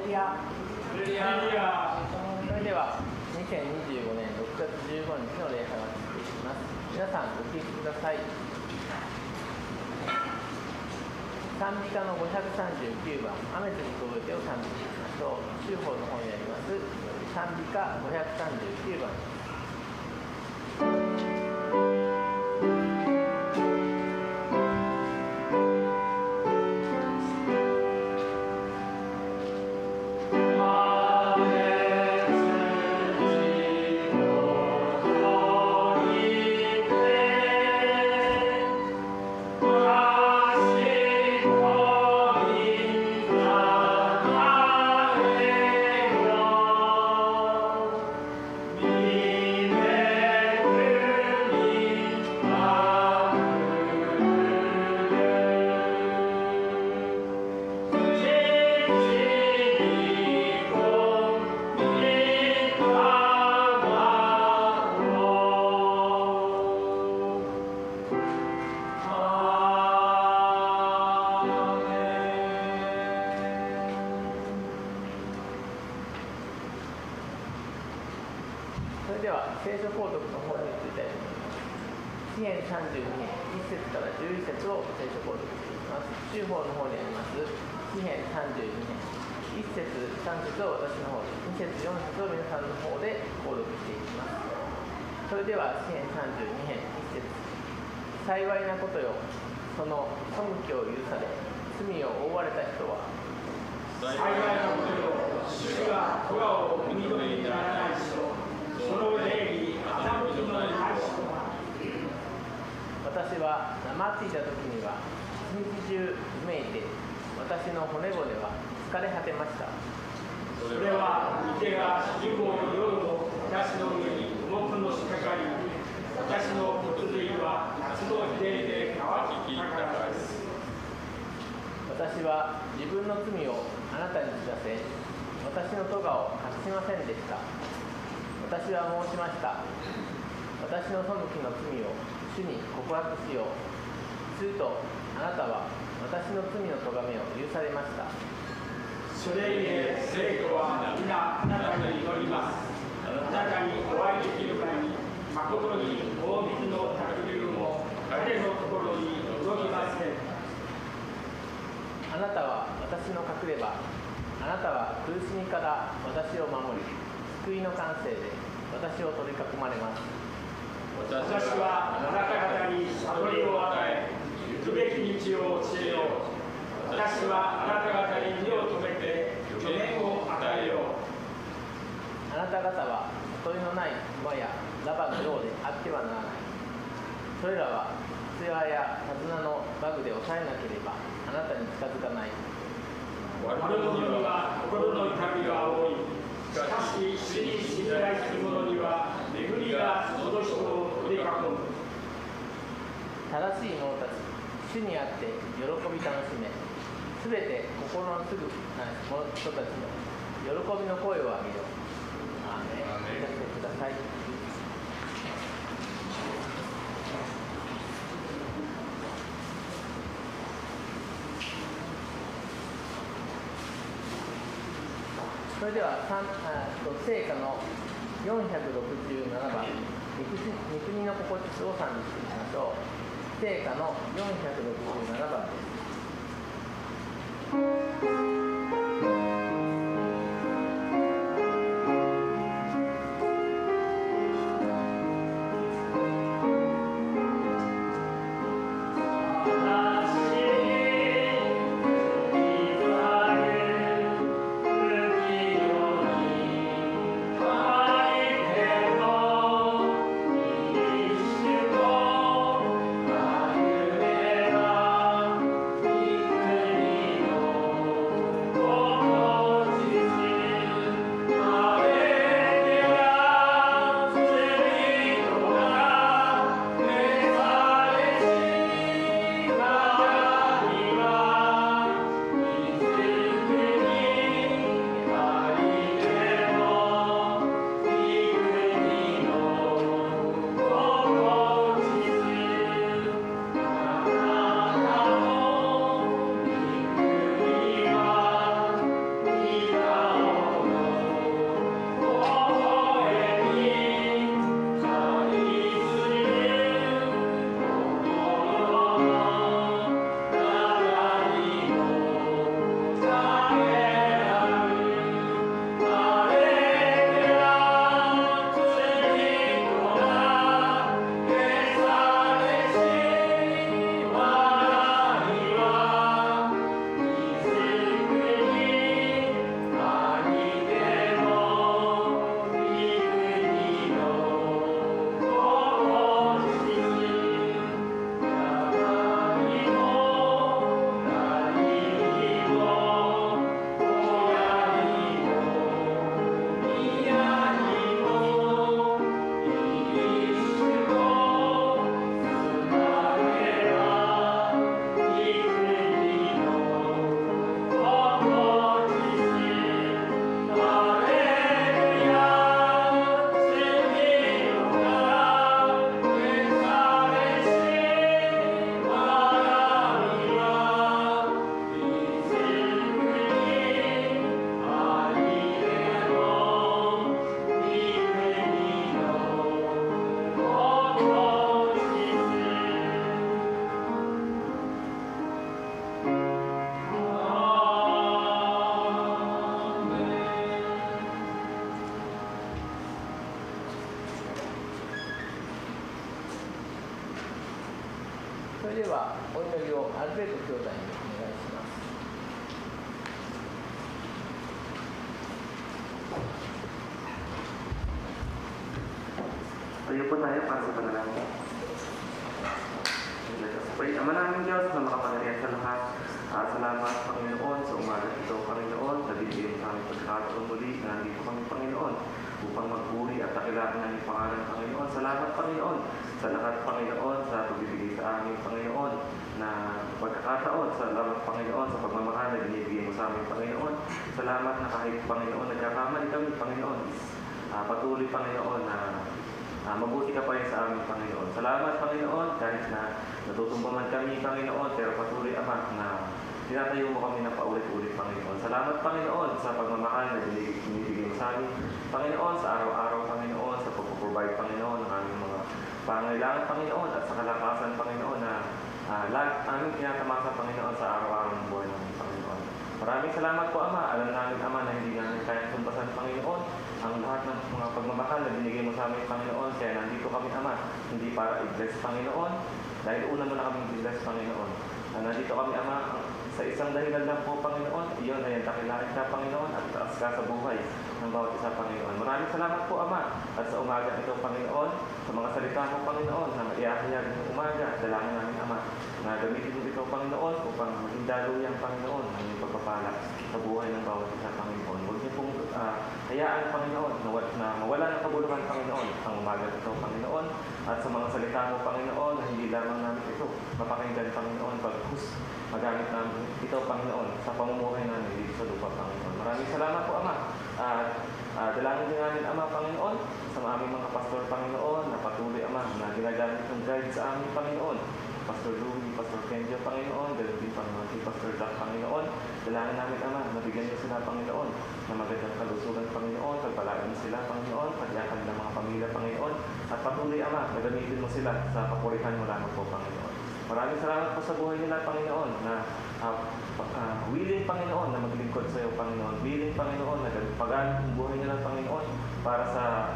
リア。それでは2025年6月15日の礼拝を続けていきます。皆さんお聞きください。賛美歌の539番、雨津に届けを賛美しましょう。州法の方にあります賛美歌539番です。幸いなことよ、その背きを許され、罪を負われた人は。幸いなことよ、主が咎をお認めにならない人、その霊に欺きのない人は。私はなまっていた時には、一日中うめいて、私の骨々は疲れ果てました。それは池が主語の夜を私の上に重くのしかかり、私の骨髄は夏の日照りで乾きたからです。私は自分の罪をあなたに知らせ、私の咎を隠しませんでした。私は申しました。私の背きの罪を主に告白しよう。するとあなたは私の罪の咎めを許されました。それゆえ聖子は皆あなたに祈ります。あなたにお会いできる前に誠に大水の濁流も彼のところに届きません。あなたは私の隠れ場、あなたは苦しみから私を守り、救いの感性で私を取り囲まれます。私はあなた方に悟りを与え、行くべき道を教えよう。私はあなた方に身を止めて助言を与えよう。あなた方は悟りのない馬やラバのようであってはならない。それらはツヤや手綱のバグで抑えなければあなたに近づかない。悪者には心の痛みが多い。しかし主に信頼する者には恵みがその人を取り囲む。正しい者たち、主にあって喜び楽しめ、すべて心のすぐな人たちの喜びの声を上げよう。アーメン。聞かせてください。それでは聖歌の467番、御国の心地を賛美していきましょう。聖歌の467番です。ではお祈りをアルベルト兄弟にお願いします。Tayo po tayo para sa panalangin. Let us pray. Ama namin Diyos na makapangyarihan sa lahat. Salamat Panginoon sa umaga ito, Panginoon, na bibigyan sa aming pagkakataon muli na nandito kami, Panginoon, upang magpuri at dakilain ng pangalan, Panginoon. Salamat, Panginoon, sa lahat, Panginoon, sa pagbibigay sa amin, Panginoon, na pagkakataon sa lahat, Panginoon, sa pagmamahal na binibigay mo sa amin, Panginoon. Salamat na kahit, Panginoon, nagkakamali kami, Panginoon. Patuloy, Panginoon, na mabuti ka pa rin sa amin, Panginoon. Salamat, Panginoon, kahit na natutumba man kami, Panginoon, pero patuloy, Ama, na tinatayo mo kami na paulit-ulit, Panginoon. Salamat, Panginoon, sa pagmamahal na binibigay mo sa amin, Panginoon, sa araw-araw, Panginoon, sa pagpuprovide, Panginoon, ng aming mga pangailangan, Panginoon, at sa kalakasan, Panginoon, na aming tinatamasa, Panginoon, sa araw-araw ng buhay namin, Panginoon. Maraming salamat po, Ama. Alam namin, Ama, na hindi namin kaya tumbasan, Panginoon, ang lahat ng mga pagmamahal na binigay mo sa amin, Panginoon. Kaya nandito kami, Ama, hindi para i-bless, Panginoon, dahil una mo na kami i-bless, Panginoon. Nandito kami, Ama, sa isang dahilan lang po, Panginoon. Iyon ay dakilain ka, Panginoon, at taas ka sa buhay ng bawat isa, Panginoon. Maraming salamat po, Ama. At sa umaga ito, Panginoon, sa mga salita mo, Panginoon, na iahayag ng umaga, dalangin namin, Ama, na gamitin mo ito, Panginoon, upang maging daluyang, Panginoon, ang iyong pagpapala sa buhay ng bawat isa, Panginoon. Huwag niyo pong hayaan, Panginoon, na mawala ng kabuluhan, Panginoon, ang umaga ito, Panginoon, at sa mga salita mo, Panginoon, na hindi lamang namin ito mapakinggan, Panginoon, pagkus magamit namin ito, Panginoon, sa pamumuhay namin dito sa lupa, Panginoon. Maraming salamat po, Ama. Dalangin din namin, Ama, Panginoon, sa aming mga pastor, Panginoon, na patuloy, Ama, na ginagamit ng guide sa amin, Panginoon. Pastor Louie, Pastor Kenjo, Panginoon, ganoon din, Panginoon, si Pastor Jack, Panginoon. Dalangin namin, Ama, nabigyan niyo sila, Panginoon, na magandang kalusugan, Panginoon, pagpalain mo sila, Panginoon, pagyakan ng mga pamilya, Panginoon, at patuloy, Ama, nagamitin mo sila sa kapurihan mo lamang po, Panginoon. Maraming salamat po sa buhay nila, Panginoon, na willing, Panginoon, na maglingkod sa iyo, Panginoon. Willing, Panginoon, na pag-alit ang buhay nila, Panginoon, para sa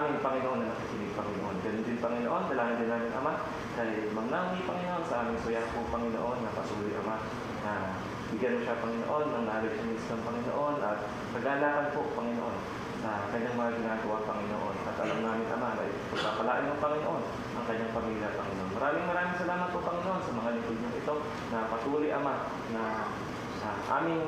amin, Panginoon, na nakikinig, Panginoon. Ganun din, Panginoon, dalangin din namin, Ama, kay Mang Nangwi, Panginoon, sa aming suya po, Panginoon, na patuloy, Ama, na bigyan mo siya, Panginoon, ng knowledge and wisdom, Panginoon, at kagalakan po, Panginoon, sa kanyang mga ginagawa, Panginoon. At alam namin, Ama, na pagpapalain mo, Panginoon, ang kanyang pamilya, Panginoon. Maraming salamat po, Panginoon, sa mga lingkod niyo ito, na patuloy, Ama, na aming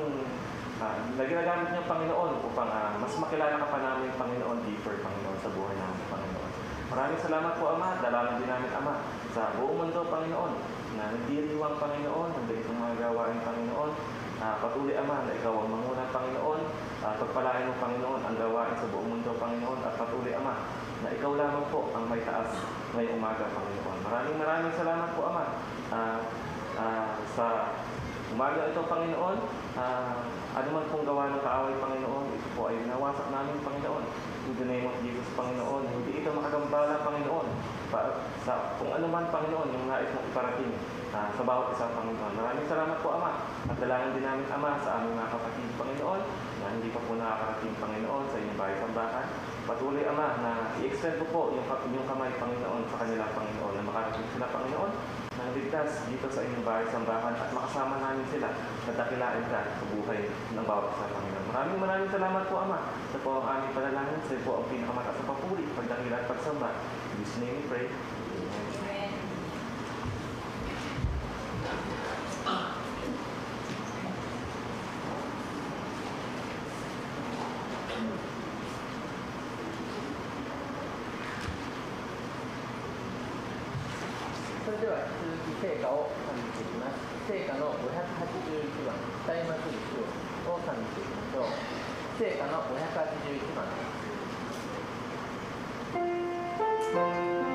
na ginagamit niyo, Panginoon, upang mas makilala ka pa namin, Panginoon, deeper, Panginoon, sa buhay namin, Panginoon. Maraming salamat po, Ama. Dalangin din namin, Ama, sa buong mundo, Panginoon, na nagdiriwang, Panginoon, ng ganitong mga gawain, Panginoon. Patuloy, Ama, na ikaw ang manguna, Panginoon. Pagpalain mo, Panginoon, ang gawain sa buong mundo, Panginoon. At patuloy, Ama, na ikaw lamang po ang may taas ngayong umaga, Panginoon. Maraming salamat po, Ama, sa umaga ito, Panginoon. Ano man pong gawa ng kaaway, Panginoon, ito po ay nawasak namin, Panginoon. In the name of Jesus, Panginoon, hindi ito makagambala, Panginoon, sa kung ano man, Panginoon, yung nais mong iparating sa bawat isa, Panginoon. Maraming salamat po, Ama. At dalangin din namin, Ama, sa aming mga kapatid, Panginoon, na hindi pa po nakakarating, Panginoon, sa inyong bahay-sambahan. Patuloy, Ama, na i-extend po yung kamay, Panginoon, sa kanila, Panginoon, na makarating sila, Panginoon, ng ligtas dito sa inyong bahay-sambahan at makasama namin sila na dakilain ka sa buhay ng bawat isa, Panginoon. Maraming salamat po, Ama. Sa po ang aming panalangin, sa po ang pinakamataas na papuri, pagdakila at pagsamba. In His name we pray. Amen.それでは引き続き聖歌を賛美していきます。聖歌の581番「歌いまする主を」を賛美していきましょう。聖歌の581番です。「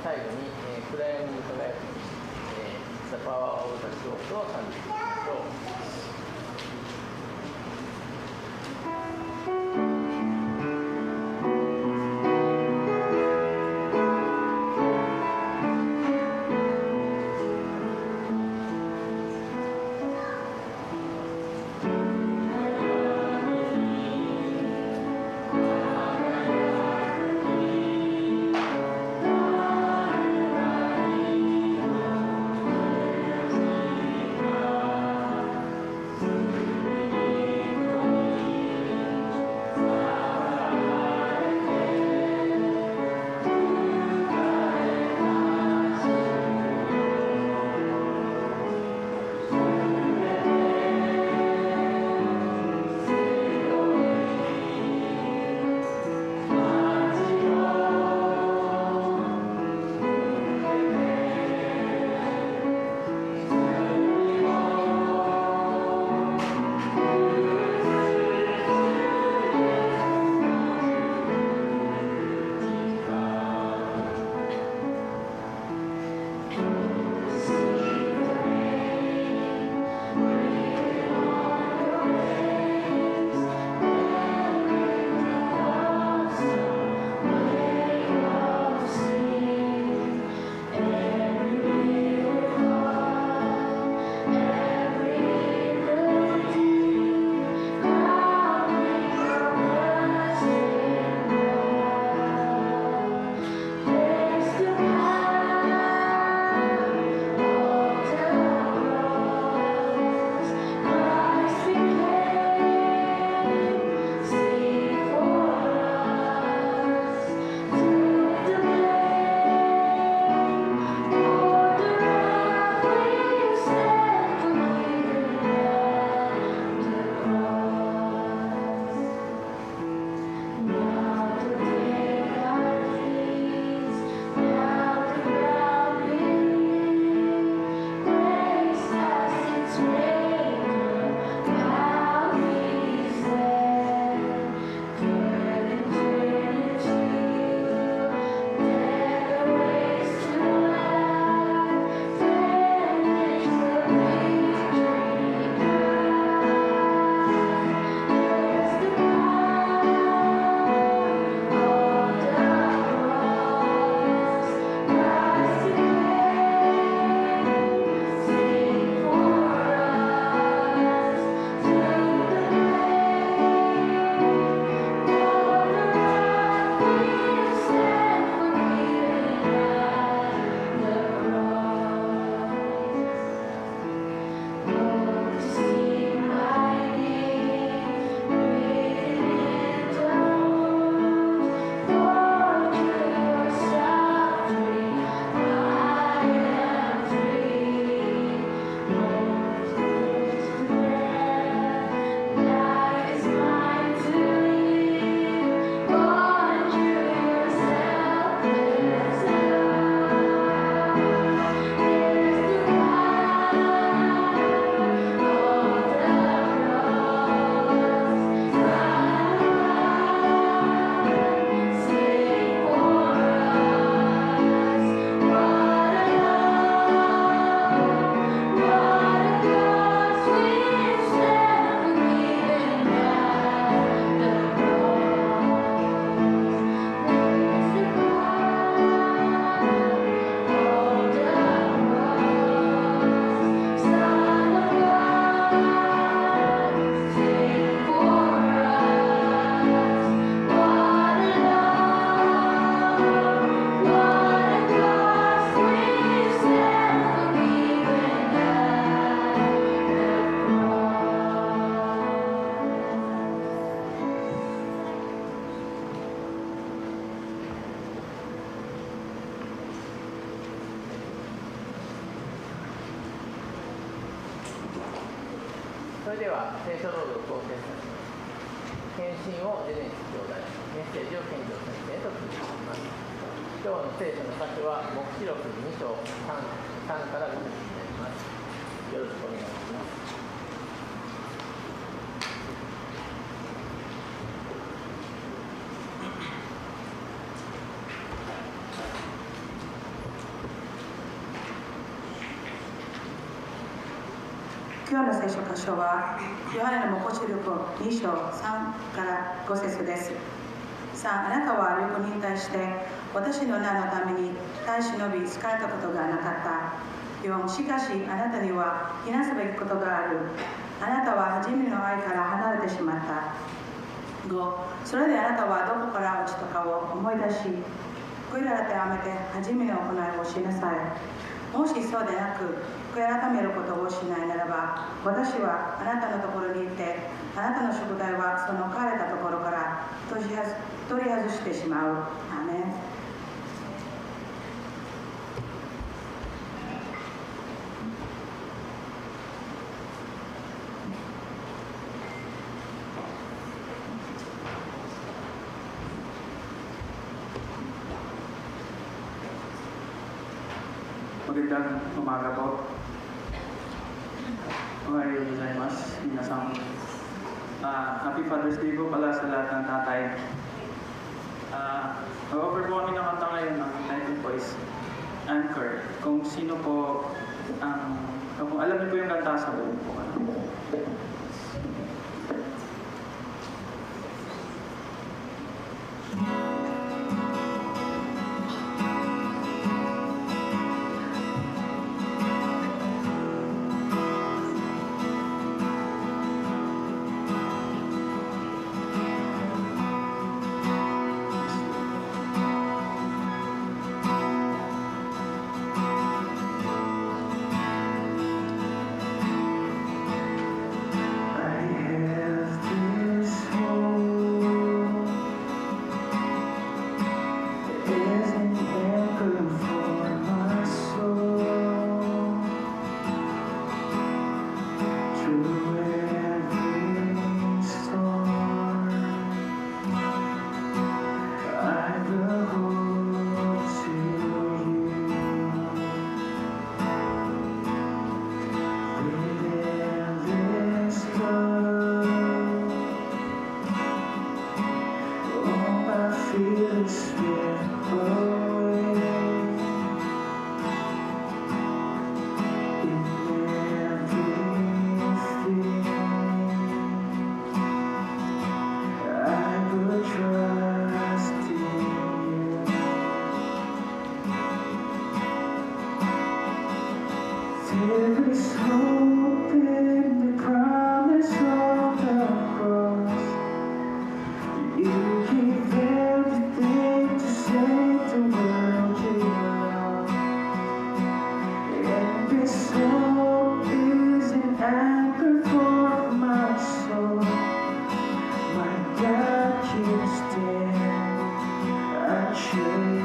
最後に、暗闇に輝く、The Power of the Cross を賛美しましょう。それでは聖書朗読を選択します。献身をジェネシス兄弟、メッセージを健常先生と聞いていきます。今日の聖書の箇所は黙示録2章 3から5節になります。よろしくお願いします。今日の聖書箇所はヨハネの黙示録2章3から5節です。3、あなたは両国に対して私の名のために耐え忍び疲れたことがなかった。4、しかしあなたには非なすべきことがある。あなたは初めの愛から離れてしまった。5、それであなたはどこから落ちたかを思い出し、悔い改めて初めの行いをしなさい。もしそうでなく悔い改めることをしないならば、私はあなたのところに行って、あなたの食材はその枯れたところから取り外してしまう。アーメン。Magandang umaga po. Ohayo gozaimasu, minasan. Happy Father's Day po pala sa lahat ng tatay. Mag-offer po kami ng kanta ngayon ng United Voice, Anchor. Kung sino po kung alam niyo po yung kanta sa buong po. There is hope in the promise of the cross. You gave everything to save the world you love. And this hope is an anchor for my soul. My God can stand unshakable.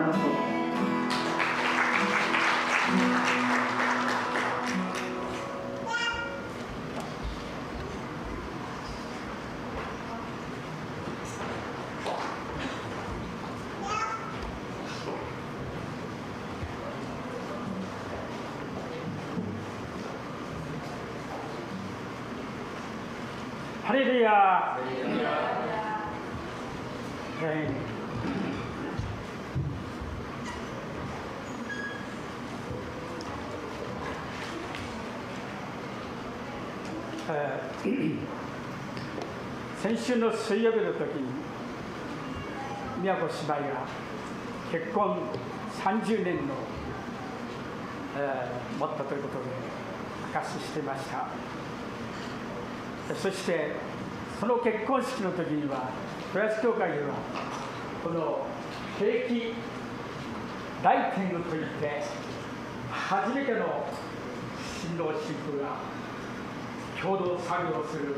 ます。ハレルヤ。先週の水曜日の時に宮子姉妹が結婚30年の、持ったということで証ししていました。そしてその結婚式の時には豊洲教会ではこのケーキライティングといって初めての新郎新婦が共同作業する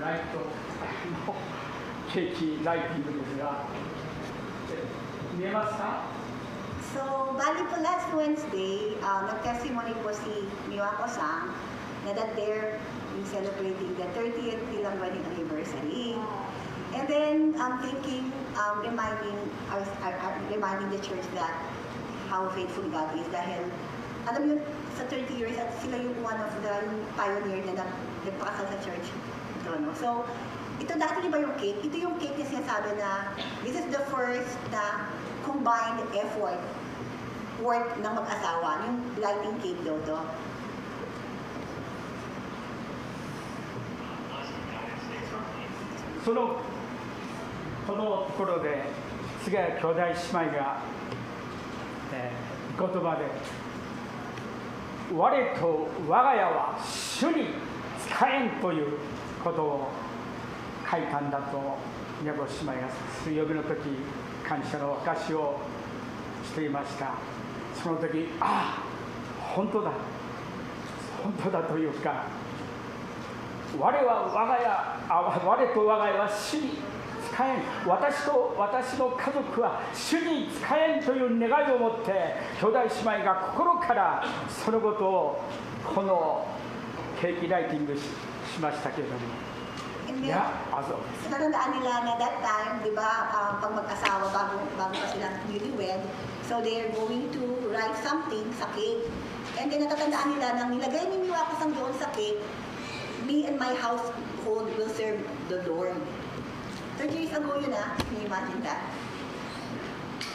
ライトのケーキライティングですが、見えますか？ So, bali po last Wednesday, nag-testimony po si Miwako-san na that they're celebrating the 30th nilang wedding anniversary. And then, I'm thinking, reminding the church that how faithful God is dahil, alam yun, sa 30 years, at sila yung one of the pioneer na nagpakasal sa church. Ito, no? So, ito dati ba yung cake? Ito yung cake na sinasabi na this is the first na combined effort work ng mag-asawa. Yung lighting cake daw to. このところで菅谷兄弟姉妹が、言葉で我と我が家は主に仕えんということを書いたんだと宮子姉妹が水曜日の時感謝の証しをしていました。その時ああ本当だというか我と我が家は主に仕えん、私と私の家族は主に仕えんという願いを持って兄弟姉妹が心からそのことをこのケーキライティング しましたけれども、natandaan nila na that time, di ba, pag mag-asawa bago pa silang newlywed, so they're going to write something sa cake. And then natatandaan nila nang nilagay ni Miwako-san doon sa cake, me and my household will serve the Lord. 30 years ago yun ah, can you imagine that?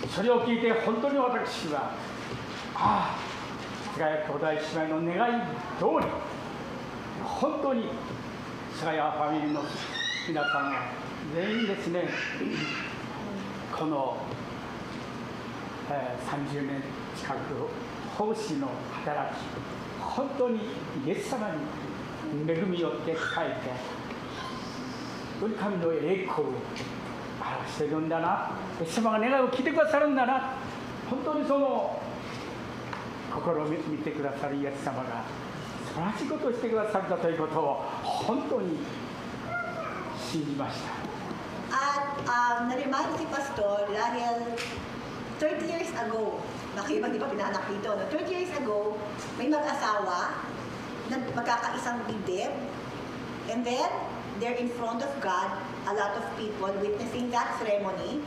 それを聞いて本当に私は菅谷兄弟姉妹の願い通り本当に菅谷ファミリーの皆さんが全員ですねこの、30年近く奉仕の働き本当にイエス様に恵みよって仕えて神の栄光を表しているんだな、イエス様が願いを聞いてくださるんだな、本当にその心を見てくださるイエス様が素晴らしいことをしてくださったということを本当に信じました。At na-remind si Pastor dahil 30 years ago, nakiba di pa pinaanak dito, no? 30 years ago, may mag-asawa na magkakaisang bibig, and then they're in front of God, a lot of people witnessing that ceremony.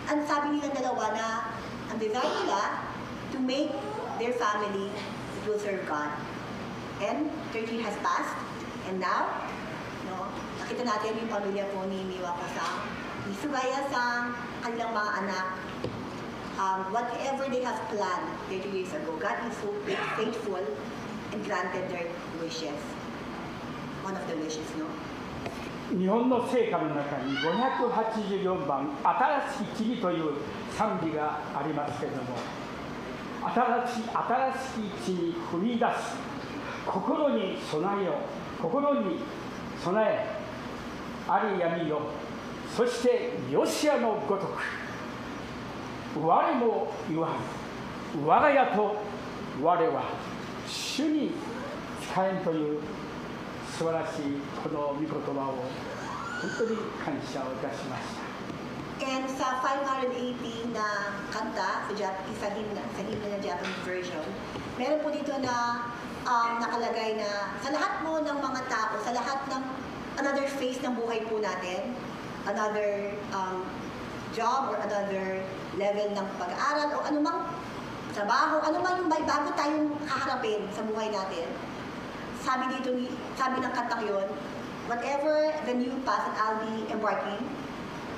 And sabi nila dalawa na ang desire nila to make their family will serve God. And 30 has passed, and now, no, nakita natin yung pamilya po ni Miwako-san, ni Sugaya-san, kanilang mga anak, whatever they have planned 30 years ago, God is so faithful and granted their wishes. One of the wishes, no? 日本の聖歌の中に584番「新しき地」という賛美がありますけれども、新しき地に踏み出す心に備えよ、心に備えあり闇よ、そしてヨシアのごとく我も言わん、我が家と我は主に仕えんという素晴らしいこの御言葉を本当に感謝をいたしました。And sa 580 na kanta, sa hymn na Japanese version, meron po dito na nakalagay na sa lahat mo ng mga tao, sa lahat ng another phase ng buhay po natin, another job or another level ng pag-aaral o anumang trabaho, anumang yung bago tayong haharapin sa buhay natin. Sabi ng kantang yun, whatever the new path that I'll be embarking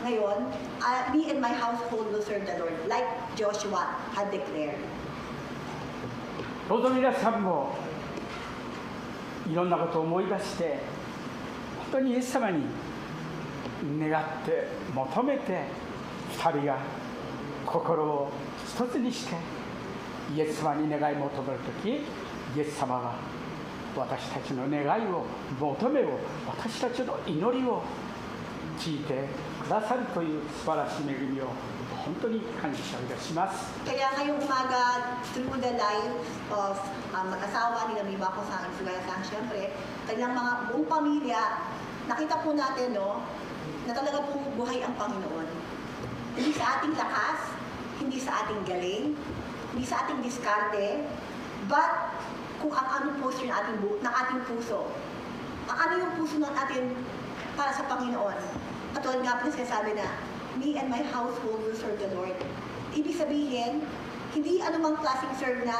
ngayon, me and my household will serve the Lord, like Joshua had declared. どうぞ皆さんもいろんなことを思い出して本当にイエス様に願って求めて2人が心を一つにしてイエス様に願い求めるとき、イエス様は私たちの願いを求めを私たちの祈りを聞いてくださるという素晴らしい恵みを本当に感謝いたします。 Kaya ngayong umaga, through the life of mag-asawa ni Mima ko sa Isugaya-san, syempre, kanilang mga buong pamilya, nakita po natin, no, na talaga pong buhay ang Panginoon. Hindi sa ating lakas, hindi sa ating galing, hindi sa ating diskarte, but kung ang anong posture ng ating puso, ang ano yung puso ng atin para sa Panginoon. Katulad nga po na sinasabi na, me and my household will serve the Lord. Ibig sabihin, hindi anumang klaseng serve na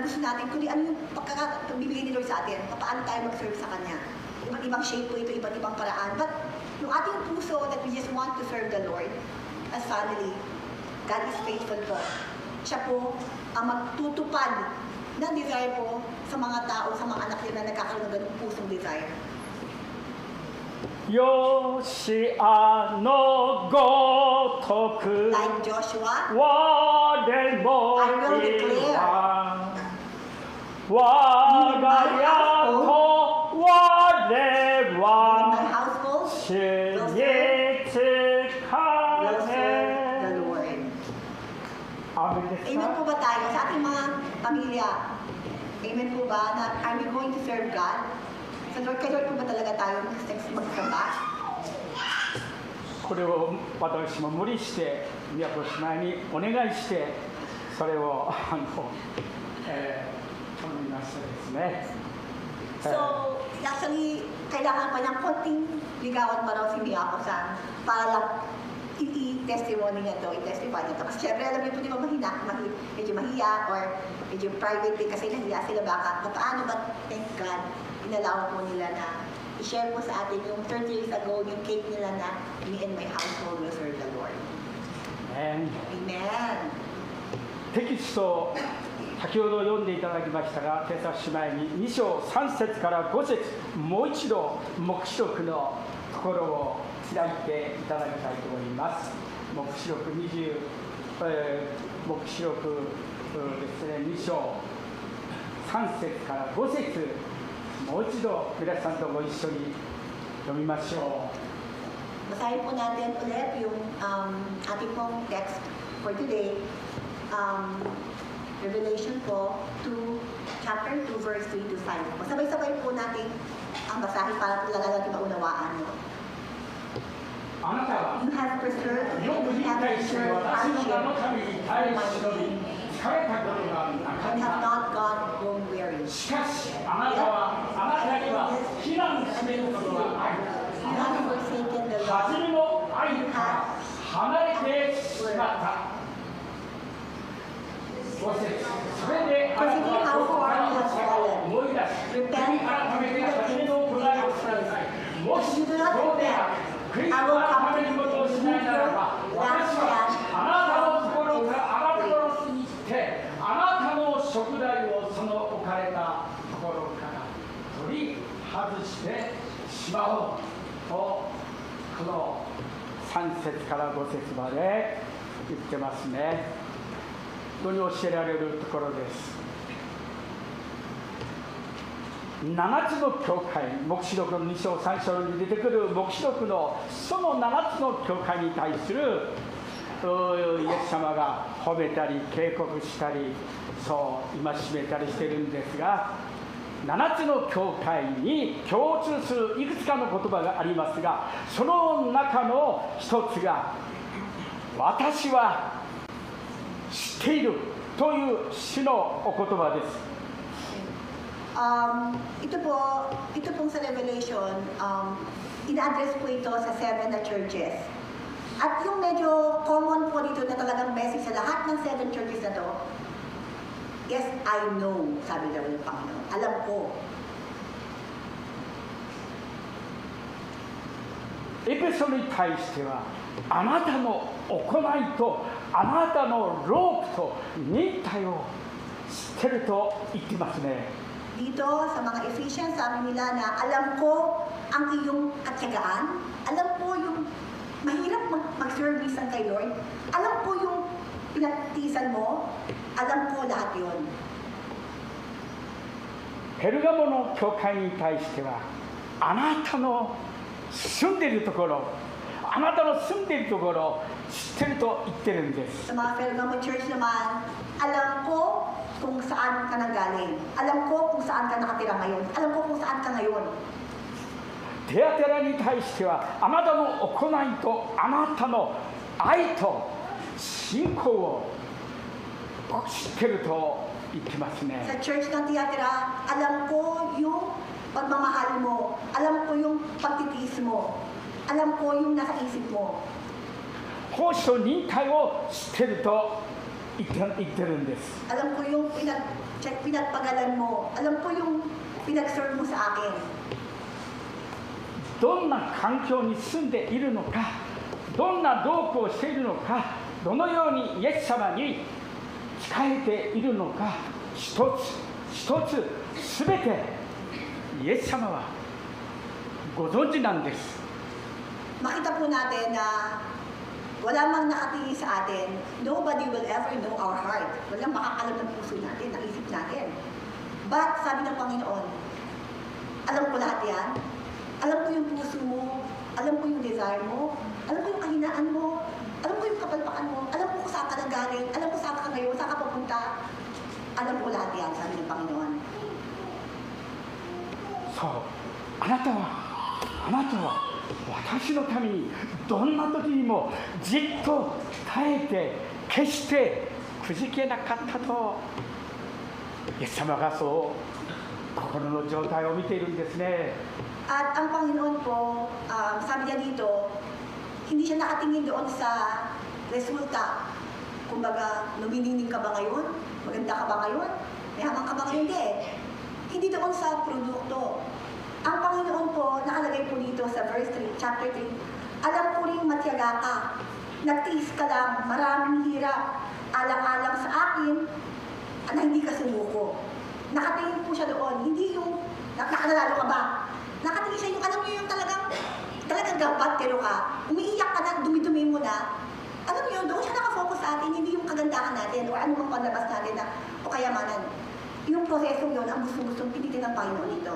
gusto natin, kundi ano yung pagbibigay ni Lord sa atin, paano tayo mag-serve sa Kanya. Iba't ibang shape po ito, iba't ibang paraan. But yung ating puso that we just want to serve the Lord as family, God is faithful po. Siya po ang magtutupad ng desire po sa mga tao, sa mga anak nila na nagkakaroon ng ganung pusong desire. よしあのごとく Like Joshua, 我も I will declare 我が家と我 in my は household 主 will に serve 仕 the え Lord. アメンです Amen か po ba tayo sa ating mga pamilya? Amen po ba na are we going to serve God? Sa Lord, kay Lord po ba talaga tayo magsamba? これを私も無理して宮古姉妹にお願いしてそれを頼みましてですね、So, actually, kailangan pa niyang konting ligawan pa raw si Miyako-san para lang i-testimony niya to, i-testify niya to. Kasi syempre, alam niyo po, di ba, medyo mahiya or medyo private din kasi nahiya sila baka. Paano ba, thank God, inalaw po nila na i-share po sa atin yung 30 years ago, yung cake nila na me and my household will serve the Lord. Amen. Amen. テキスト先ほど読んでいただきましたが、テサ姉妹に2章3節から5節もう一度黙示録のところを開いていただきたいと思います。黙示録黙示録ですね、2章3節から5節もう一度皆さんとご一緒に読みましょう。 Basahin po natin ulit yung ating pong text for today. Revelation po, chapter 2, verse 3 to 5. Sabay-sabay po natin ang basahin para po lang natin maunawaan. あなたは You have preserved よく and 理 have 解して preserved 私の名の hardship ために耐え忍び疲れたことがなか and っ have た。 not gone home weary. しかしあなたには避難することがある。 You have forsaken the 初 Lord. めの愛から離れてしまった。そしてそれであなたはどこからの力を思い出し、悔い改めて初めの行いをしなさい。もしそうである、悔い改めることをしないならば、私はあなたのところからあなたのところに行って、あなたの食材をその置かれたところから取り外してしまおうと、この3節から5節まで言ってますね。本当に教えられるところです。7つの教会、黙示録の2章3章に出てくる黙示録のその7つの教会に対するイエス様が褒めたり警告したり、そう戒めたりしてるんですが、7つの教会に共通するいくつかの言葉がありますが、その中の一つが私は知っているという主のお言葉です。Ito pong sa Revelation, ina-address po ito sa 7 na churches. At yung medyo common po dito na talagang message sa lahat ng 7 churches na to, yes, I know, sabi daw ng Panginoon. Alam ko. エペソに対しては、あなたの行いとあなたのロープと忍耐を知ってると言ってますね。Dito sa mga Ephesians, sabi nila na alam ko ang iyong katyagaan, alam ko yung mahirap mag-service kay Lord, alam ko yung pinagtiisan mo, alam ko lahat yun. ペルガモの教会に対しては、あなたの住んでいるところ、あなたの住んでいるところを知ってると言ってるんです。 Sa mga Pergamon Church naman, alam ko kung saan ka nanggaling, alam ko kung saan ka nakatira ngayon, alam ko kung saan ka ngayon. テアテラに対しては、あなたの行いとあなたの愛と信仰を知ってると言ってますね。 Sa church ng Tiatira, alam ko yung pagmamahal mo, alam ko yung pagtitiis mo, alam ko yung nasa isip mo. 奉仕と忍耐を知ってると言ってるんです。 Alam ko yung pinagpagalan mo, alam ko yung pinag-serve mo sa akin. どんな環境に住んでいるのか、どんな同行をしているのか、どのようにイエス様に仕えているのか、一つ一つすべてイエス様はご存知なんです。 Makita po natin na wala mang nakatingin sa atin, nobody will ever know our heart. Walang makakalam ng puso natin, ng isip natin. But sabi ng Panginoon, alam ko lahat yan. Alam ko yung puso mo, alam ko yung desire mo, alam ko yung kahinaan mo, alam ko yung kapalpakan mo, alam ko kung saan ka nanggaling, alam ko saan ka ngayon, saan ka papunta. Alam ko lahat yan, sabi ng Panginoon. そう、あなたは私のためにどんな時にもじっと耐えて決してくじけなかったと、イエス様がそう心の状態を見ているんですね。 At ang Panginoon po, sabi niya dito, hindi siya nakatingin doon sa resulta. Kumbaga, luminining ka ba ngayon? Maganda ka ba ngayon? Mayaman ka ba ngayon? Hindi doon sa produkto. Ang Panginoon po, nakalagay po dito sa verse 3, chapter 3, alam ko rin matyaga ka, nagtiis ka lang, maraming hirap, alang-alang sa akin, na hindi ka sumuko. Nakatingin po siya doon, hindi yung nakanalalo ka ba? Nakatingin siya yung, alam niyo yung talagang dapat, pero ka, umiiyak ka na, dumi-dumi mo na, alam niyo, doon siya nakafocus sa atin, hindi yung kagandahan natin, o anumang panlabas natin na, o kayamanan. Yung prosesong yun, ang gustong-gustong pinitin ng Panginoon dito.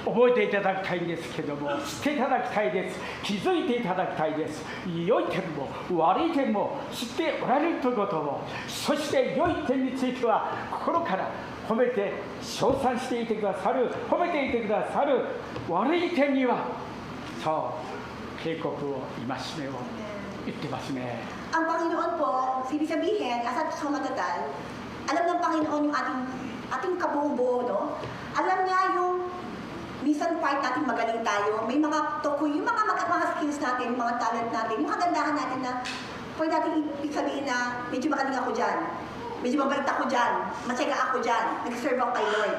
覚えていただきたいんですけども、知っていただきたいです。気づいていただきたいです。良い点も悪い点も知っておられるということを、そして良い点については心から褒めて称賛していてくださる、褒めていてくださる。悪い点にはそう警告を戒めを言ってますね。 Ang Panginoon po, sinisabihin, asat sa matatal, alam ng Panginoon yung ating kabuong-buo, no? Alam niya yung minsan part natin magaling tayo, may mga tokoy, yung mga skills natin, mga talent natin, yung kagandahan natin na pwede natin sabihin na medyo magaling ako dyan, medyo mabait ako dyan, matyaga ako dyan, nag-serve ako kay Lord.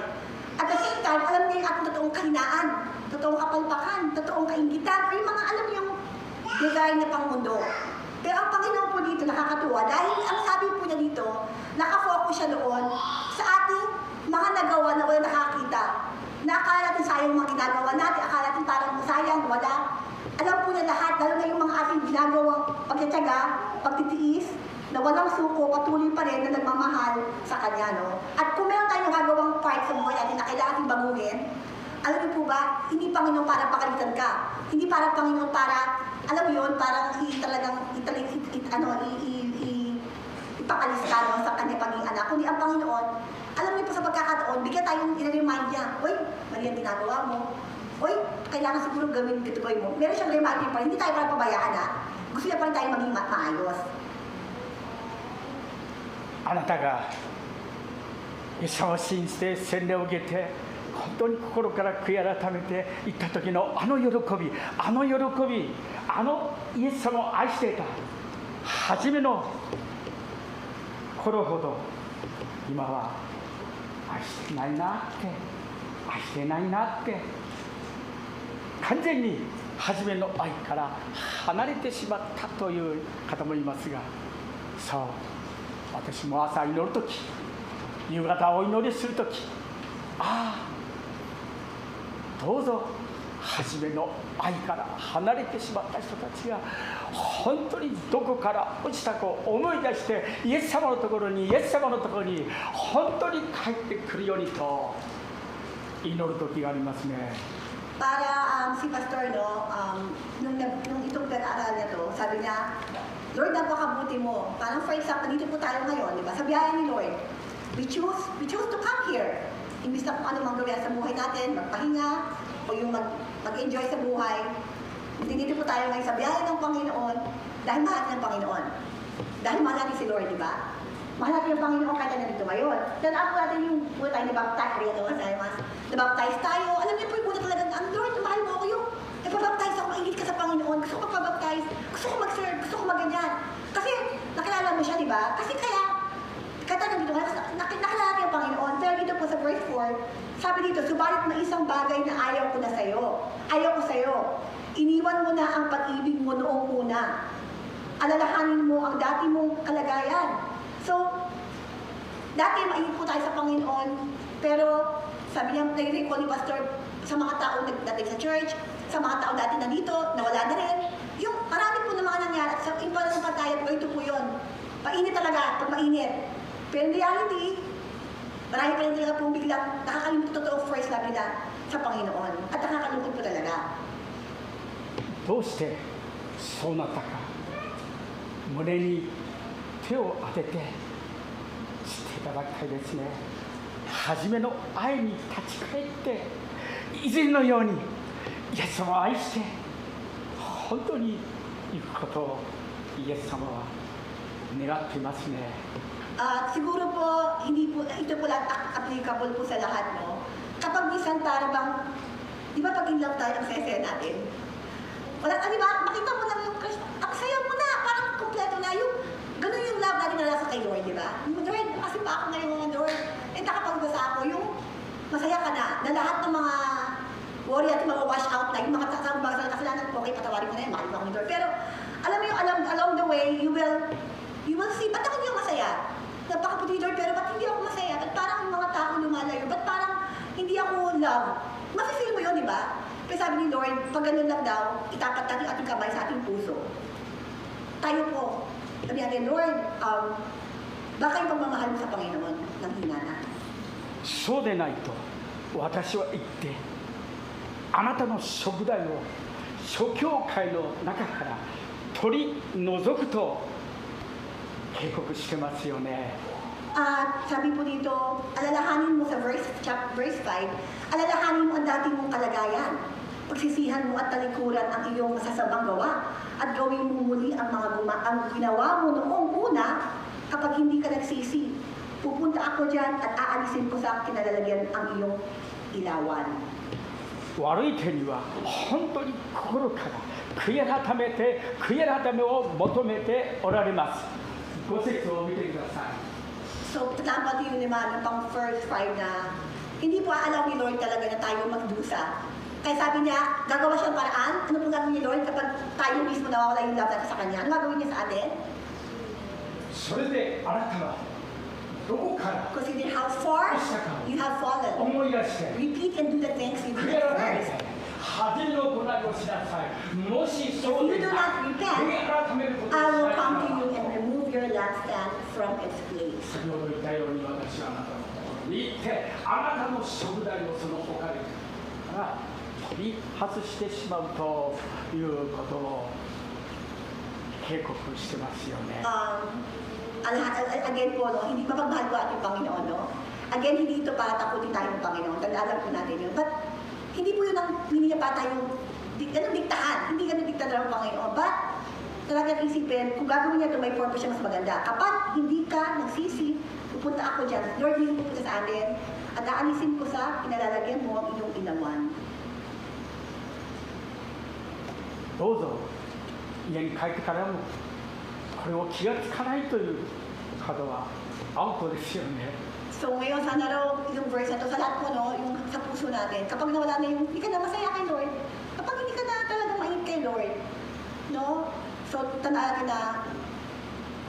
At the same time, alam niya yung ating totoong kahinaan, totoong kapalpakan, totoong kaingitan, o yung mga alam yung desire na pang mundo. Pero ang Panginoon po dito nakakatuwa dahil ang sabi po niya dito, nakafocus siya doon sa ating mga nagawa na wala nakakita. Na akala natin sayang mga ginagawa natin, akala natin parang sayang, wala. Alam po niya lahat, lalo na yung mga ating ginagawang pagtitiyaga, pagtitiis, na walang suko, patuloy pa rin na nagmamahal sa Kanya, no? At kung meron tayong nagagawang part sa buhay natin na kailangan natin baguhin, alam niyo po ba, hindi Panginoon para pakalitan ka. Hindi para Panginoon para, alam mo yun, parang ipakalis ka no, sa Kanya paging anak. Kundi ang Panginoon, alam niyo po sa pagkakataon, bigyan tayong i-remind niya, uy, mali ang ginagawa mo. Uy, kailangan siguro gawin ito mo. Meron siyang reminder pa, hindi tayo para pabayaan ha. Gusto niya pa rin tayo maging maayos. あなたがイエス様を信じて洗礼を受けて本当に心から悔い改めていった時のあの喜び、あのイエス様を愛していた初めの頃ほど今は愛してないなって愛してないなって完全に初めの愛から離れてしまったという方もいますが、そう私も朝祈るとき、夕方お祈りするとき、どうぞ初めの愛から離れてしまった人たちが本当にどこから落ちたかを思い出してイエス様のところに本当に帰ってくるようにと祈る時がありますね。 Para si Pastor, no, nung itong pag-aaral niya to, sabi niya, Lord, napakabuti mo. Parang for example, dito po tayo ngayon, di ba? Sa biyaya ni Lord, we choose to come here. Imbis na kung ano mang gawin sa buhay natin, magpahinga, o yung mag-enjoy sa buhay. Dito po tayo ngayon sa biyaya ng Panginoon, dahil mahal ng Panginoon. Dahil mahal natin si Lord, di ba? Mahal natin yung Panginoon kahit na dito ngayon. Then ako natin yung muna tayo nabaptize tayo. Alam niyo po yung muna talagang, ang Lord, mahal mo ako yung nagpabaptize ako, mainit ka sa Panginoon. Gusto ko magpabaptize, gusto ko mag-serve, gusto ko mag-ganyan. Kasi nakilala mo siya, di ba? Kasi kaya dito ngayon, nakilala natin yung Panginoon. Pero dito po sa verse 4, sabi dito, subalit may isang bagay na ayaw ko na sa'yo. Ayaw ko sa'yo. Iniwan mo na ang pag-ibig mo noong una. Alalahanin mo ang dati mong kalagayan. So, dati mainit po tayo sa Panginoon, pero sabi niya, nag-recall ni Pastor sa mga tao dating sa church, sa mga tao dati na dito, nawala na rin. Yung marami po na mga nangyari, at sa iba ng pagkayat po, ito po yun. Painit talaga, pag mainit. Pero in reality, marami pa rin talaga pong biglang nakakalimutan totoo first love nila sa Panginoon. At nakakalungkot po talaga. どうしてそうなったか、胸に手を当てて知っていただきたいですね。初めの愛に立ち返って以前のようにイエス様を愛して本当に行くことをイエス様は願っていますね。 Siguro po, hindi po, ito po lahat applicable po sa lahat, no? Kapag minsan parang, di ba pag in love tayo ang saya natin? Wala, di ba, makita mo lang yung crush, ang saya mo na, parang kompleto na yung, ganun yung love natin na nasa kay Lord, di ba? Lord, kasi pa ako ngayon, Lord, nakapag-basa ako, yung masaya ka na lahat ng mga worry at mga wash out na, yung mga kasalanan po, okay, patawarin ko na yun, makita ko ni Lord. Pero, alam mo yung, along the way, you will see, ba't ako hindi ako masaya? Napakaputi Lord, pero ba't hindi ako masaya? Ba't parang yung mga tao lumalayo? Ba't parang hindi ako love? Masifeel mo yun, di ba? Pero sabi ni Lord, pag ganun lang daw, itapat natin ating kamay sa ating puso. Tayo po, sabi natin, Lord, baka yung pagmamahal mo sa Panginoon ng hinana. そうでないと私は言ってあなたの食材を諸教会の中から取り除くと警告してますよね。 Sabi po dito, alalahanin mo sa verse 5, alalahanin mo ang dati mong kalagayan. Pagsisihan mo at talikuran ang iyong masasabang gawa at gawin mo muli ang ang ginawa mo noong una. Kapag hindi ka nagsisi, pupunta ako dyan at aalisin ko sa kinalalagyan ang iyong ilawan. 悪い手には本当に心から悔い改めを求めておられます。5節を見てください。 So, tama din yung naman, pang first 5 na hindi po alam ni Lord talaga na tayo magdusa. Kaya sabi niya, gagawa siyang paraan. Ano po gagawin ni Lord kapag tayo mismo nawawala yung love natin sa Kanya? Ano gagawin niya sa atin? それであなたはどこから Consider how far you have fallen. 思い出して Repeat and do the things you 悔 did い改 first. めて初めの行いをしなさい。もしそうでない悔い改めることをし I ない will な come to ら you and remove your lampstand from its place. 先ほど言ったように私はあなたのところに行ってあなたの食材をその置かれてから取り外してしまうということを警告してますよね。 Again po, no, hindi mapagmahal ko ating Panginoon, no? Again, hindi ito para takutin tayo ng Panginoon. Tandaan po natin yun. But, hindi po yun ang hindi niya pa tayong diktahan. Hindi ganun diktahan ng Panginoon. But, talagang isipin, kung gagawin niya ito, may purpose siya mas maganda. Kapag hindi ka nagsisi, pupunta ako dyan. Lord, hindi pupunta sa atin. At aalisin ko sa pinalalagyan mo ang iyong inawan. どうぞ家に帰ってからもこれを気がつかないという方はアウトですよね。 So ngayon, sana raw yung verse na to sa lahat po, no, yung sa puso natin, kapag nawala na yung, hindi ka na masaya kay Lord, kapag hindi ka na talagang mainit kay Lord, no? So, tandaan natin na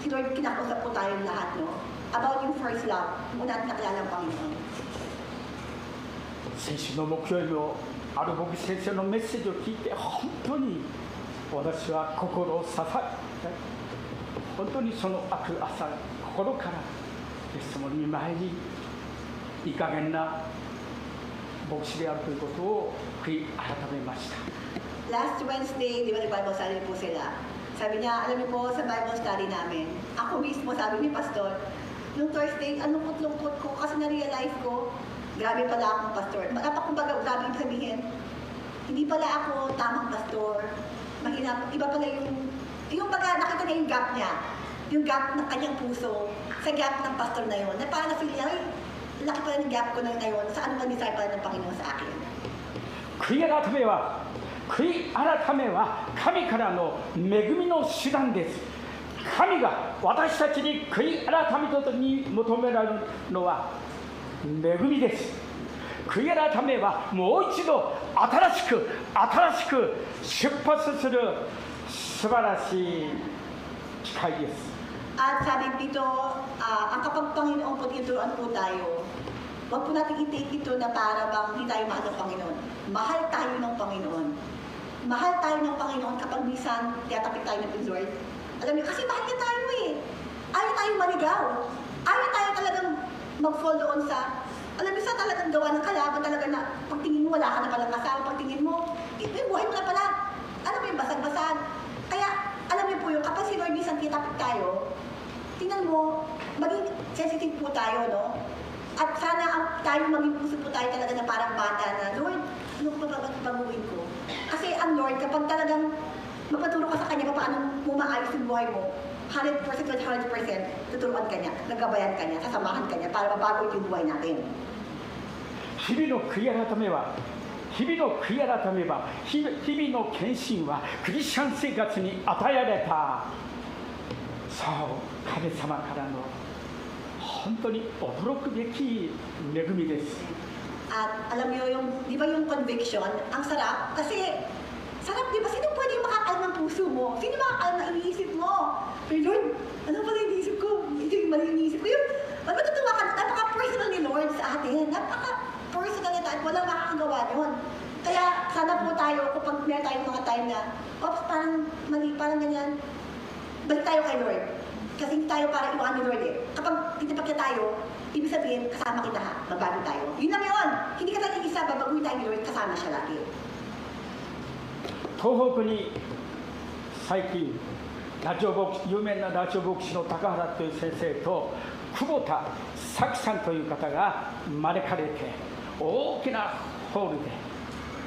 si Lord, kinakausap po tayong lahat, no? About yung first love, kung natin nakilala ang Panginoon. 先週の木曜日をある牧師先生のメッセージを聞いて本当に私は心を支え本当にその明く朝心からイエス様の御前にいい加減な牧師であるということを悔い改めました。 Last Wednesday, di ba nag-Bible study po sila? Sabi niya, alam niyo po sa Bible study namin, ako mismo, sabi ni Pastor, nung Thursday, ang lungkot-lungkot ko kasi na-realize ko, grabe pala akong pastor. Kumbaga, grabe yung sabihin, hindi pala ako tamang pastor. Mahirap, iba pala yung baga, nakita niya yung gap niya. Yung gap ng kanyang puso sa gap ng pastor na yun. Na parang na-feel niya, ay, laki pala ng gap ko na ngayon sa anumang disciple ng Panginoon sa akin. 悔い改めは神からの恵みの手段です。神が私たちに悔い改めととに求められるのは恵みです。悔い改めはもう一度新しく出発する素晴らしい機会です。 At sabi dito, ang kapag Panginoon po tinuturuan po tayo, wag po natin i-take ito na para bang hindi tayo mahal ng Panginoon. Mahal tayo ng Panginoon. Mahal tayo ng Panginoon kapag minsan tiyatapik tayo ng Lord. Alam niyo, kasi mahal niya tayo eh. Ayaw tayo maligaw. Ayaw tayo talagang mag-fall doon sa, alam niyo, sa talagang gawa ng kalaban talaga na pagtingin mo, wala ka na palang kasama, pagtingin mo, yung buhay mo na pala. Alam mo yung basag-basag. Kaya, alam niyo po yung kapag si Lord minsan tiyatapik tayo, tingnan mo, maging sensitive po tayo, no? At sana tayo maging puso po tayo talaga na parang bata na, Lord, ano ko ba baguhin ko? Kasi ang Lord, kapag talagang magpaturo ka sa Kanya, paano mo maayos yung buhay mo, 100% at 100%, tuturuan ka niya, nagabayan ka niya, sasamahan ka niya, para mabago yung buhay natin. 日々の悔い改めは日々の献身はクリスチャン生活に与えられたそう神様からの本当に驚くべき恵みです。 At alam niyo yung, di ba yung conviction, ang sarap, kasi sarap, di ba? Sino pwede makakal ng puso mo? Sino makakal na iniisip mo? Pero Lord, ano pala iniisip ko? Hindi mali iniisip ko. Yung, matutuwa ka, napaka-personal ni Lord sa atin. Napaka-personal na tayo, walang makakagawa yun. Kaya sana po tayo, kapag meron tayong mga time na, oops, parang mali, parang ganyan, balik tayo kay Lord. Kasi hindi tayo para iwanan ni Lord eh. Kapag tinapag niya tayo, ibig sabihin, kasama kita ha, magbago tayo. Yun lang yun. Hindi ka tayo isa, babaguhin tayo ni Lord, kasama siya lagi. 東北に最近有名なラジオ牧師の高原という先生と久保田咲さんという方が招かれて大きなホールで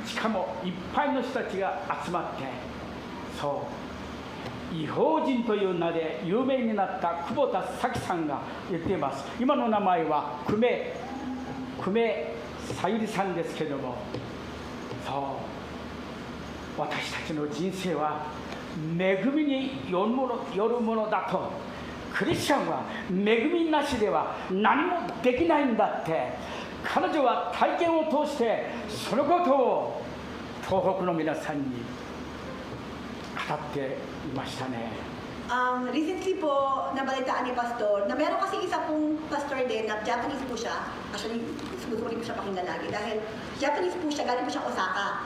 しかもいっぱいの人たちが集まってそう異邦人という名で有名になった久保田咲さんが言っています。今の名前は久米さゆりさんですけれどもそう私たちの人生は恵みによるものだと。クリスチャンは恵みなしでは何もできないんだって。彼女は体験を通してそのことを東北の皆さんに語っていましたね。Recently po, nabalitaan ni Pastor, na meron kasi isa pong pastor din, na Japanese po siya. Actually, gusto ko rin po siya pakinggan lagi dahil Japanese po siya, galing po siya Osaka.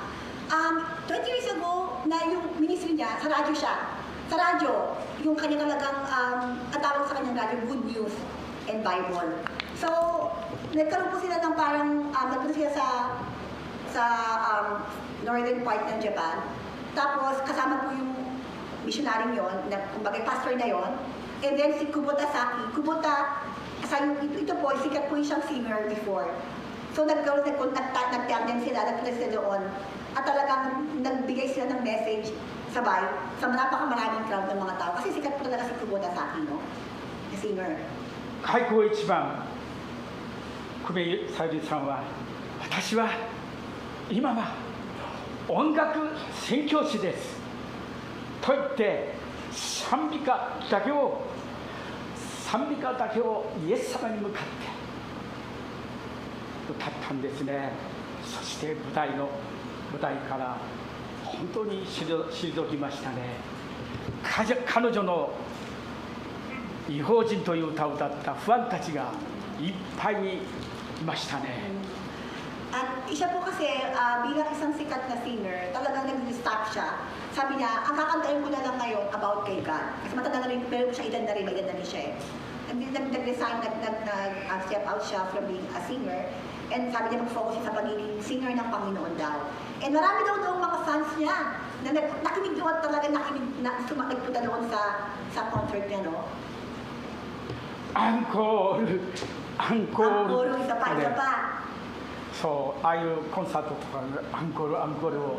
20 years ago, na yung ministry niya, sa radyo siya. Sa radyo, yung kanya talagang, ang tawag sa kanyang radyo, Good News and Bible. So, nagkaroon po sila ng parang, nagpunta sila sa northern part ng Japan. Tapos, kasama po yung missionary yon, kumbaga pastor na yon. And then si Kubota Saki, Kubota Kasi ito po, sikat po siyang singer before. So nag-tandem sila, nagpunta sila doon. At talagang nagbigay sila ng message sabay sa napakamaraming crowd ng mga tao. Kasi sikat po talaga si Kubota Saki, no? The singer. 開口一番、久米さゆりさんは、私は今は音楽宣教師です。と言って、賛美歌だけをイエス様に向かって歌ったんですね。そして舞台から本当に退きましたね。彼女の異邦人という歌を歌ったファンたちがいっぱいにいましたね。At isa po kasi bilang isang sikat na singer, talagang nag-stop siya. Sabi niya, ang kakantayin ko na lang ngayon about kay God. Kasi matanda na rin, pero siya edad na rin, may edad na rin siya eh. Nag-resign, nag-step out siya from being a singer. And sabi niya, mag-focus siya sa pagiging singer ng Panginoon daw. And marami daw noong mga fans niya na nakinig doon talaga, nagpunta doon sa concert niya, no? アンコール、アンコール。isa pa. そう、ああいうコンサートとかアンコールを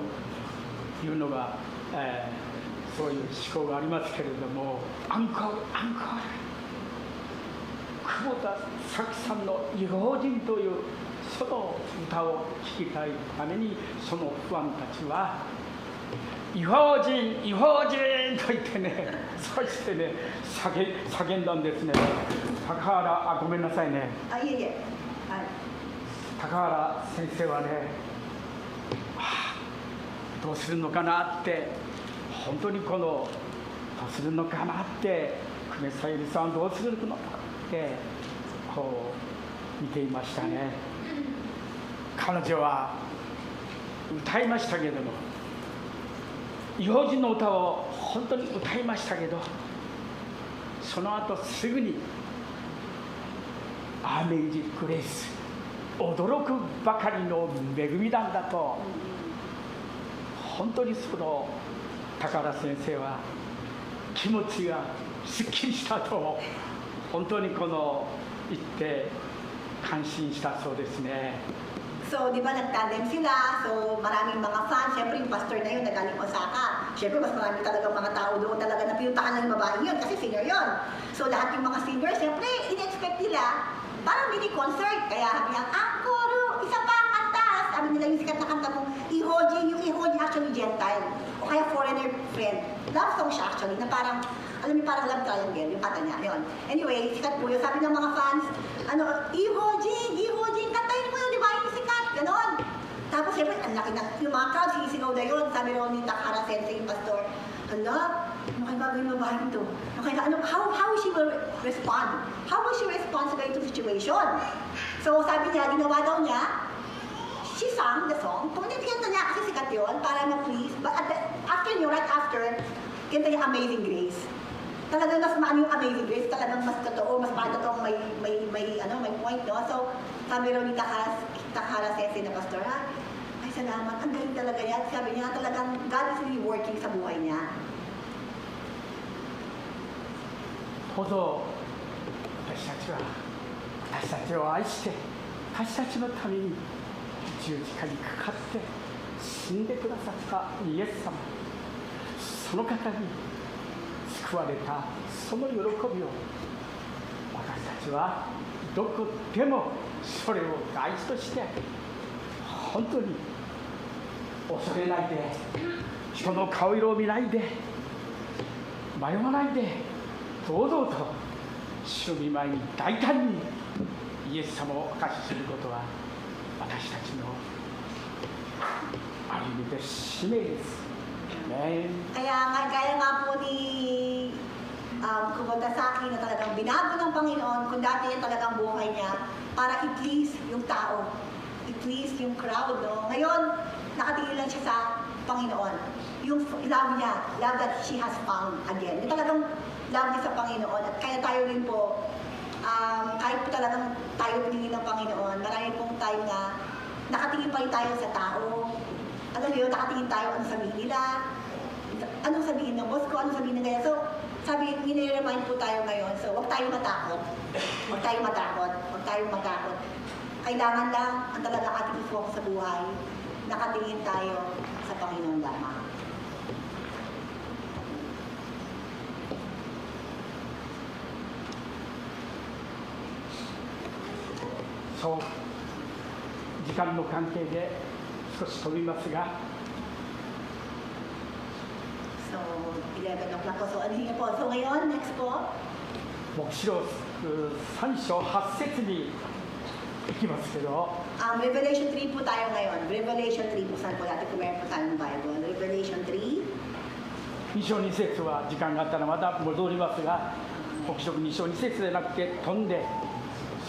言うのが、そういう思考がありますけれども、アンコール、久保田早紀さんの異邦人というその歌を聴きたいために、そのファンたちは異邦人と言ってね、そしてね、叫んだんですね。ごめんなさいね。いえいえ。高原先生はね、どうするのかなって、本当にどうするのかなって、久米さゆりさんどうするのかってこう見ていましたね。彼女は歌いましたけれども、異邦人の歌を本当に歌いましたけど、その後すぐにアメージグレース、驚くばかりの恵みなんだと、本当にその高原先生は気持ちがすっきりしたと、本当に言って感心したそうですね。So, di ba nag-tandem sila? So, maraming mga fans. Siyempre, yung pastor na yun, nagaling Osaka. Siyempre, mas marami talagang mga tao doon talaga na pinuntahan ng babae yun kasi singer yun. So, lahat yung mga singers, siyempre, in-expect nila parang mini concert. Kaya sabi niya, Angkoro, isa pa ang kanta. Sabi nila yung sikat na kanta kong Ihojin, yung Ihojin actually Gentile. O kaya Foreigner Friend. Love song siya actually, na parang, alam niyo, parang love triangle, yung kanta niya. Yun. Anyway, sikat po yun. Sabi ng mga fans, Ihojin, kantayin mo yun, di ba? Yung sikat, ganon. Tapos siyempre, ang laki na, yung mga crowd, sisigaw na yun. Sabi rin ni Takahara Sensei, yung pastor, hala, ano kayo gagawin mabahay ito? How she will respond? How will she respond sa ganitong situation? So, sabi niya, ginawa daw niya, she sang the song. Pumunitihan na niya kasi sikat yun, para ma-please. But right after, kanta niya Amazing Grace. Talagang mas maano yung Amazing Grace, talagang mas totoo, mas totoo may point, no? So, sabi rin ni Takahara Sensei na pastor, ay salamat, ang galing talaga yan. Sabi niya, talagang God is really working sa buhay niya. ほど私たちを愛して、私たちのために十字架にかかって死んでくださったイエス様、その方に救われたその喜びを、私たちはどこでもそれを大事として、本当に恐れないで、人の顔色を見ないで、迷わないで、堂々と主の御前に大胆にイエス様を証しすることは、私たちのある意味で使命です。Kaya nga po ni Kubota Saki na talagang binago ng Panginoon kung dati yan talagang buhay niya para i-please yung tao, i-please yung crowd, no? Ngayon, nakatingin lang siya sa Panginoon. Yung love niya, love that she has found again. Yung talagang love niya sa Panginoon. At kaya tayo rin po, kahit po talagang tayo pinili ng Panginoon, marami pong time na nakatingin pa rin tayo sa tao. Alam niyo, nakatingin tayo, ano sabihin nila, anong sabihin ng boss ko, anong sabihin ng ganyan. So, sabi, nire-remind po tayo ngayon, so huwag tayong matakot. Huwag tayong matakot. Huwag tayong matakot. Kailangan lang, ang talaga ating i-focus sa buhay, nakatingin tayo sa Panginoon lamang.そう、時間の関係で少し飛びますが、 So, 11 o'clock po. So, ano yun po? So, ngayon, next po. 黙示録3章8節に行きますけど、 Revelation 3 po tayo ngayon. Revelation 3 po, saan po natin kung meron po tayo ng Bible. Revelation 3. 2章2節は時間があったらまた戻りますが、黙示録2章2節でなくて飛んで、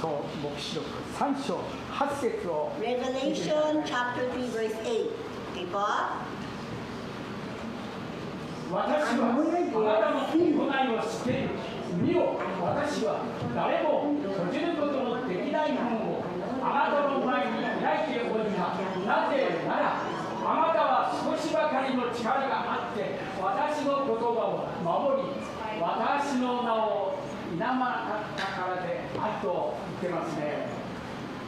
そう、黙示録3章8節を Revelation chapter 3 verse 8. Okay po? 私はあなたの行いを知っている。見よ、私は誰も閉じることのできない門をあなたの前に開いております。なぜなら、あなたは少しばかりの力があって、私の言葉を守り、私の名を否まなかったからであると言ってますね。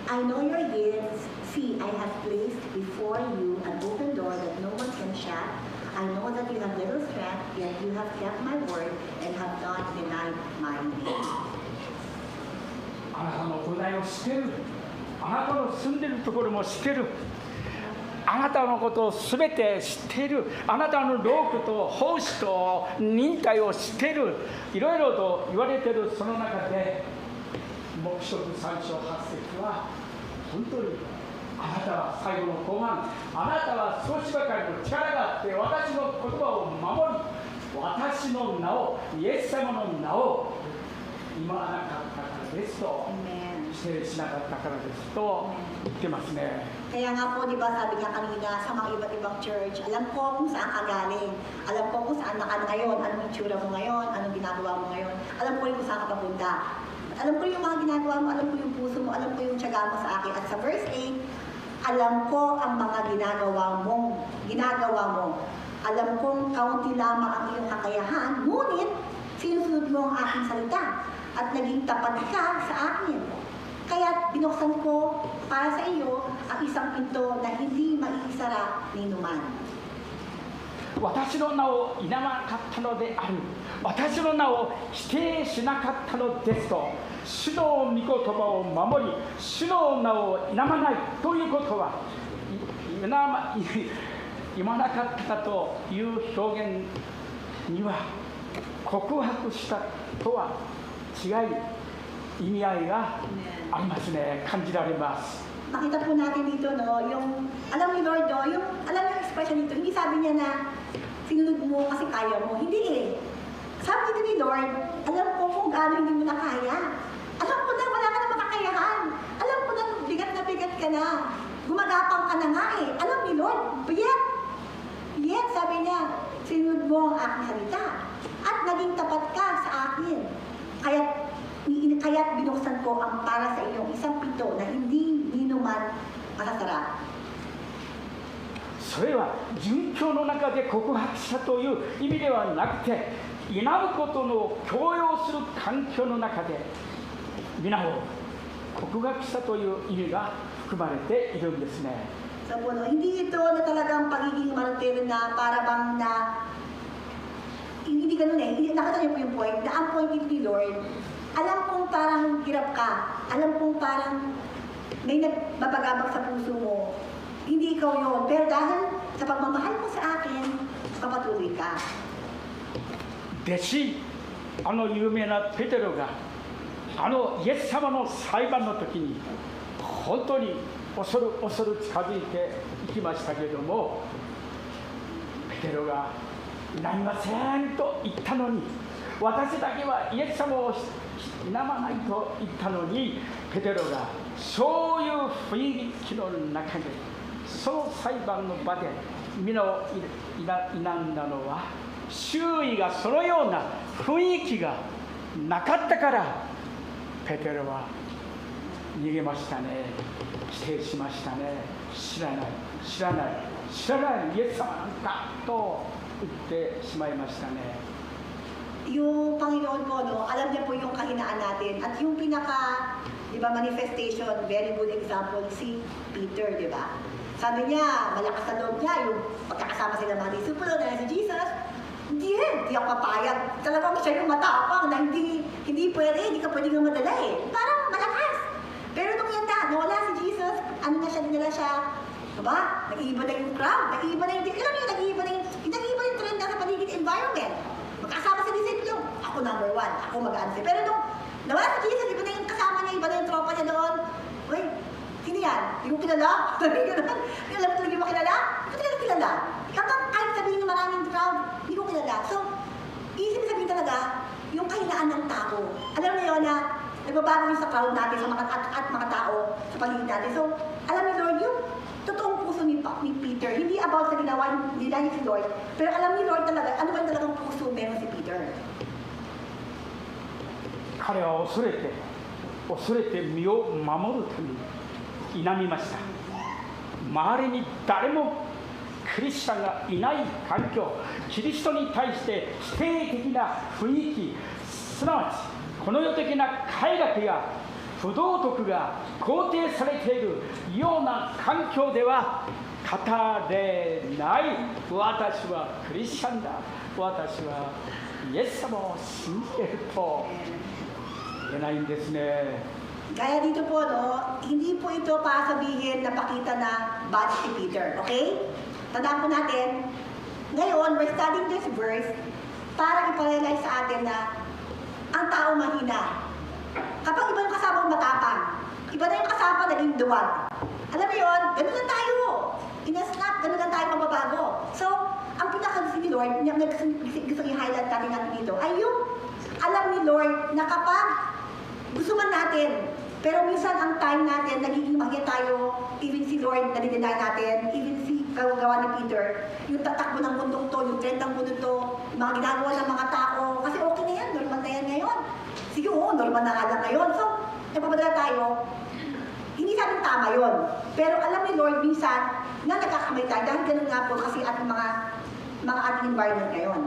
I know your deeds. See, I have placed before you an open door that no one can shut. I know that you have little strength, yet you have kept my word and have not denied my name. あなたの行いを知っている。あなたの住んでいるところも知っている。あなたのことをすべて知っている。あなたの労苦と奉仕と忍耐を知っている。いろいろと言われているその中で、黙示録3章8節は本当にあなたは最後の後半、あなたは少しばかりの力があって私の言葉を守り、私の名を、イエス様の名を言わなかったからですと、否定しなかったからですと言ってますね。 Kaya nga po, di ba, sabi niya kanina sa mga iba't ibang church, alam ko kung saan ka galing, alam ko kung saan ka ngayon, anong itsura mo ngayon, anong ginagawa mo ngayon, alam ko rin kung saan ka papunta. Alam ko yung mga ginagawa mo, alam ko yung puso mo, alam ko yung tiyaga mo sa akin. At sa verse 8, alam ko ang mga ginagawa mo. Alam kong kaunti lamang ang iyong kakayahan, ngunit sinusunod mo ang aking salita at naging tapat ka sa akin. Kaya binuksan ko para sa iyo ang isang pinto na hindi maiisara ni numan. 私の名を否まなかったのである。私の名を否定しなかったのですと、主の御言葉を守り、主の名を否まないということは、否まなかったという表現には、告白したとは違い、意味合いがありますね、感じられます。 Makita po natin dito, no, yung, alam ni Lord, no, yung, alam yung expression dito, hindi sabi niya na sinunod mo kasi kaya mo. Hindi eh. Sabi dito ni Lord, alam ko kung gaano hindi mo na kaya. Alam ko na wala ka na makakayahan. Alam ko na bigat ka na. Gumagapang ka na nga eh. Alam ni Lord, yet, sabi niya, sinunod mo ang aking salita. At naging tapat ka sa akin. Kaya't binuksan ko ang para sa inyong isang pinto na hindi ninuman masasara. それは殉教の中で告白したという意味ではなくて、否むことの強要する環境の中で皆を告白したという意味が含まれているんですね。 So po, no, hindi ito na talagang pagiging martir na para bang na hindi ganun eh. Nakita niyo po yung point na ang point ni Lord, alam kong parang hirap ka, alam kong parang may nagbabagabag sa puso mo. Hindi ikaw yun, pero dahil sa pagmamahal mo sa akin, papatuloy ka. 弟子、有名なペテロがイエス様の裁判の時に本当に恐る近づいていきましたけれども、ペテロが否みませんと言ったのに、私だけはイエス様を否まないと言ったのに、ペテロがそういう雰囲気の中で、その裁判の場で皆を否んだのは、周囲がそのような雰囲気がなかったから、ペテロは逃げましたね、否定しましたね。知らないイエス様なんかと言ってしまいましたね。yung Panginoon po, no, alam niya po yung kahinaan natin. At yung pinaka, di ba, manifestation, very good example, si Peter, di ba? Sabi niya, malakas sa loob niya, yung pagkakasama sila mga disipulo na si Jesus, hindi ako papayag. Talagang siya yung matapang na hindi pwede, hindi ka pwede nga madala eh. Parang malakas. Pero nung yan nawala si Jesus, ano na siya, dinala siya, diba? Nag-iiba na yung crowd, nag-iiba na yung, alam niyo, nag-iiba yung trend na sa paligid environment. Magkasama sa disipulo, ako number 1, ako mag-answer. Pero nung nawala si Jesus, iba na yung kasama niya, iba na yung tropa niya doon. Uy, sino yan? Hindi ko kilala. Sabi ko naman, alam mo talaga yung makilala? Hindi ko talaga kilala. Hanggang kahit sabihin ng maraming crowd, hindi ko kilala. So, isip sabihin talaga, yung kahinaan ng tao. Alam mo yun na, nagbabago yun sa crowd natin, sa mga tao, sa paligid natin. So, alam ni Lord, yung totoong puso ni Peter, hindi about sa ginawa nila ni si Lord, pero alam ni Lord talaga, ano ba yung talagang puso meron si Peter? 彼は恐れて身を守るために否みました。周りに誰もクリスチャンがいない環境、キリストに対して否定的な雰囲気、すなわちこの世的な快楽や不道徳が肯定されているような環境では語れない。私はクリスチャンだ、私はイエス様を信じていると言えないんですね。 Gaya dito po, no, hindi po ito para sabihin na pakita na bad si Peter, okay? Tandaan po natin, ngayon, we're studying this verse para iparealize sa atin na ang tao mahina. Kapag iba yung kasama matapang, iba na yung kasama naging duwag. Alam mo yun, ganun lang tayo. In a snap, ganun lang tayo mababago. So, ang pinaka-gusto ni Lord, gusto i-highlight natin dito, ay yung alam ni Lord na kapag gusto man natin, pero minsan ang time natin, nagiging mahina tayo, even si Lord, nadi-deny natin, even si gawa ni Peter, yung tatakbo ng mundong to, yung trend ng mundo to, yung mga ginagawa ng mga tao, kasi okay na yan, normal na yan ngayon. Sige, oo, normal na nga lang ngayon. So, nagpapadala tayo, hindi sabing tama yon. Pero alam ni Lord, minsan, na nagkakamay tayo, dahil ganun nga po kasi ating mga ating environment ngayon.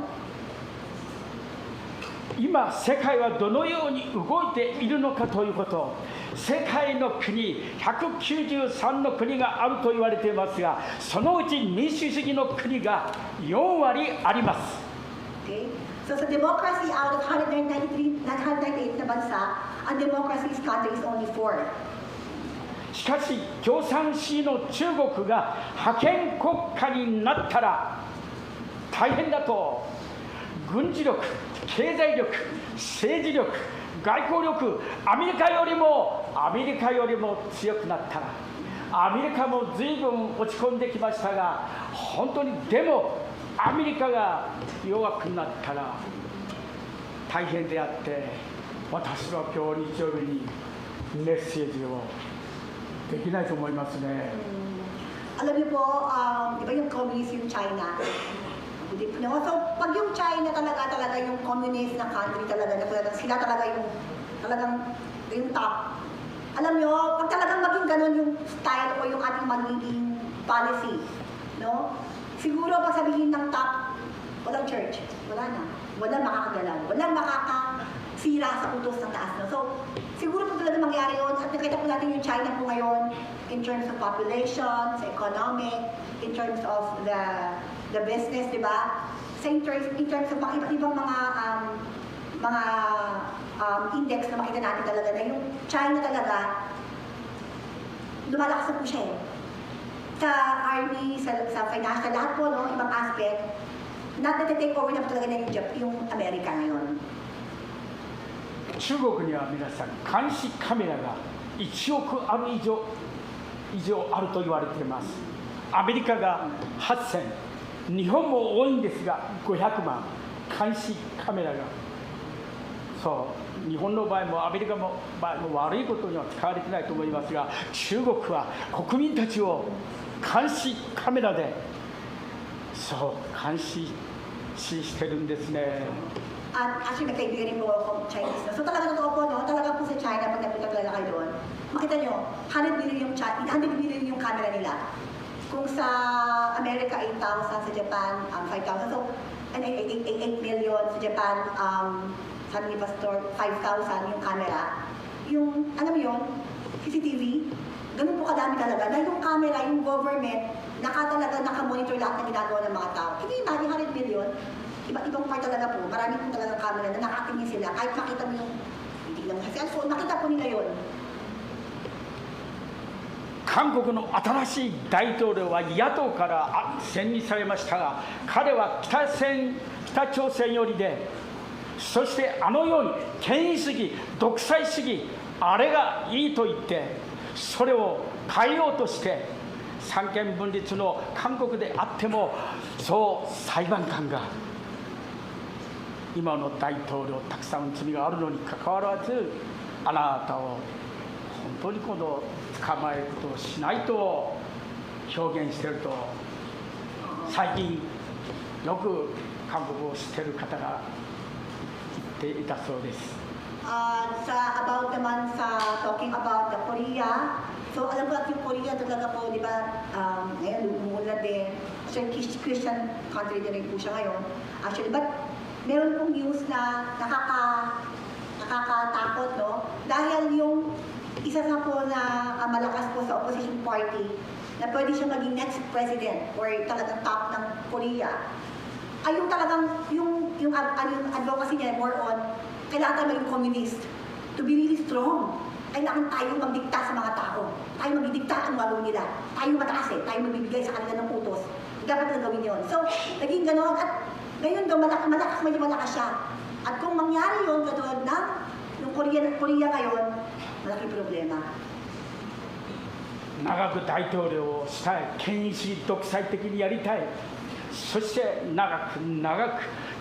今世界はどのように動いているのかということ、世界の国193の国があると言われていますが、そのうち民主主義の国が4割あります。 Okay? So sa democracy out of 198 na bansa, ang democracy's country is only 4. しかし共産主義の中国が覇権国家になったら大変だと、軍事力、経済力、政治力、外交力、アメリカよりも強くなったら、アメリカも随分落ち込んできましたが、本当にでもアメリカが弱くなったら大変であって、私は今日日曜日にメッセージをできないと思いますね。Alam niyo po, di ba yung communist yung China? No? So, pag yung China talaga yung communist na country talaga, sila talaga yung top. Alam niyo, pag talagang maging ganun yung style o yung ating magiging policy, no? Siguro pag sabihin ng top, walang church, wala na. Walang makakagalaw, walang makakasira sa utos ng taas. No? So, siguro po talaga mangyari yun. At nakita po natin yung China po ngayon in terms of population, sa economic, in terms of the business, di ba? In terms of mga iba't ibang mga index na makita natin talaga na yung China talaga, lumalakas na po siya eh. Sa army, sa financial, lahat po, no, ibang aspect, nati-take over na po talaga na yung Amerika ngayon. 中国には皆さん監視カメラが1億ある以上あると言われています。アメリカが8000、日本も多いんですが500万監視カメラが、そう日本の場合もアメリカの場合も悪いことには使われてないと思いますが、中国は国民たちを監視カメラで監視してるんですね。 At actually, nagkaibigan po ako Chinese. So talaga totoo po, no? Talaga po sa China, pag napunta talaga kayo doon, makita nyo, 100 million yung camera nila. Kung sa America, 8,000, sa Japan, 5,000. So, 8 million sa Japan, sabi ni Pastor, 5,000 yung camera. Yung, alam mo yun, CCTV, ganun po kadami talaga. Dahil yung camera, yung government, naka-monitor lahat ng ginagawa ng mga tao. Hindi, 100 million, ibang part talaga po. Marami po talagang camera na nakatingin sila. Kahit makita mo yung, hindi lang sa cellphone, nakita po nila yun. 韓国の新しい大統領は野党から選任されましたが、彼は北朝鮮寄りで、そしてあのように権威主義、独裁主義、あれがいいと言って、それを変えようとして、三権分立の韓国であっても、そう裁判官が、今の大統領、たくさん罪があるのにかかわらず、あなたを本当にこの捕まえることをしないと表現していると、最近よく韓国を知っている方が言っていたそうです。About naman sa talking about the Korea, so alam ko at yung Korea talaga po, di ba, ngayon lumulad din. Actually, Christian country din rin po siya ngayon. Actually, but meron pong news na nakakatakot, no? Dahil yung isa na po na malakas po sa opposition party na pwede siya maging next president or talagang top ng Korea, ay yung talagang, yung advocacy niya more on, kailangan tayo maging communist. To be really strong, kailangan tayo magdikta sa mga tao. Tayo magdidikta ang walo nila. Tayo mataas tayo magbibigay sa kanila ng utos. Dapat na gawin yun. So, naging gano'n. At ngayon daw, medyo malakas siya. At kung mangyari yun, katulad ng yung Korea ngayon, malaking problema. 長く大統領をしたい、権威主義独裁的にやりたい、そして長く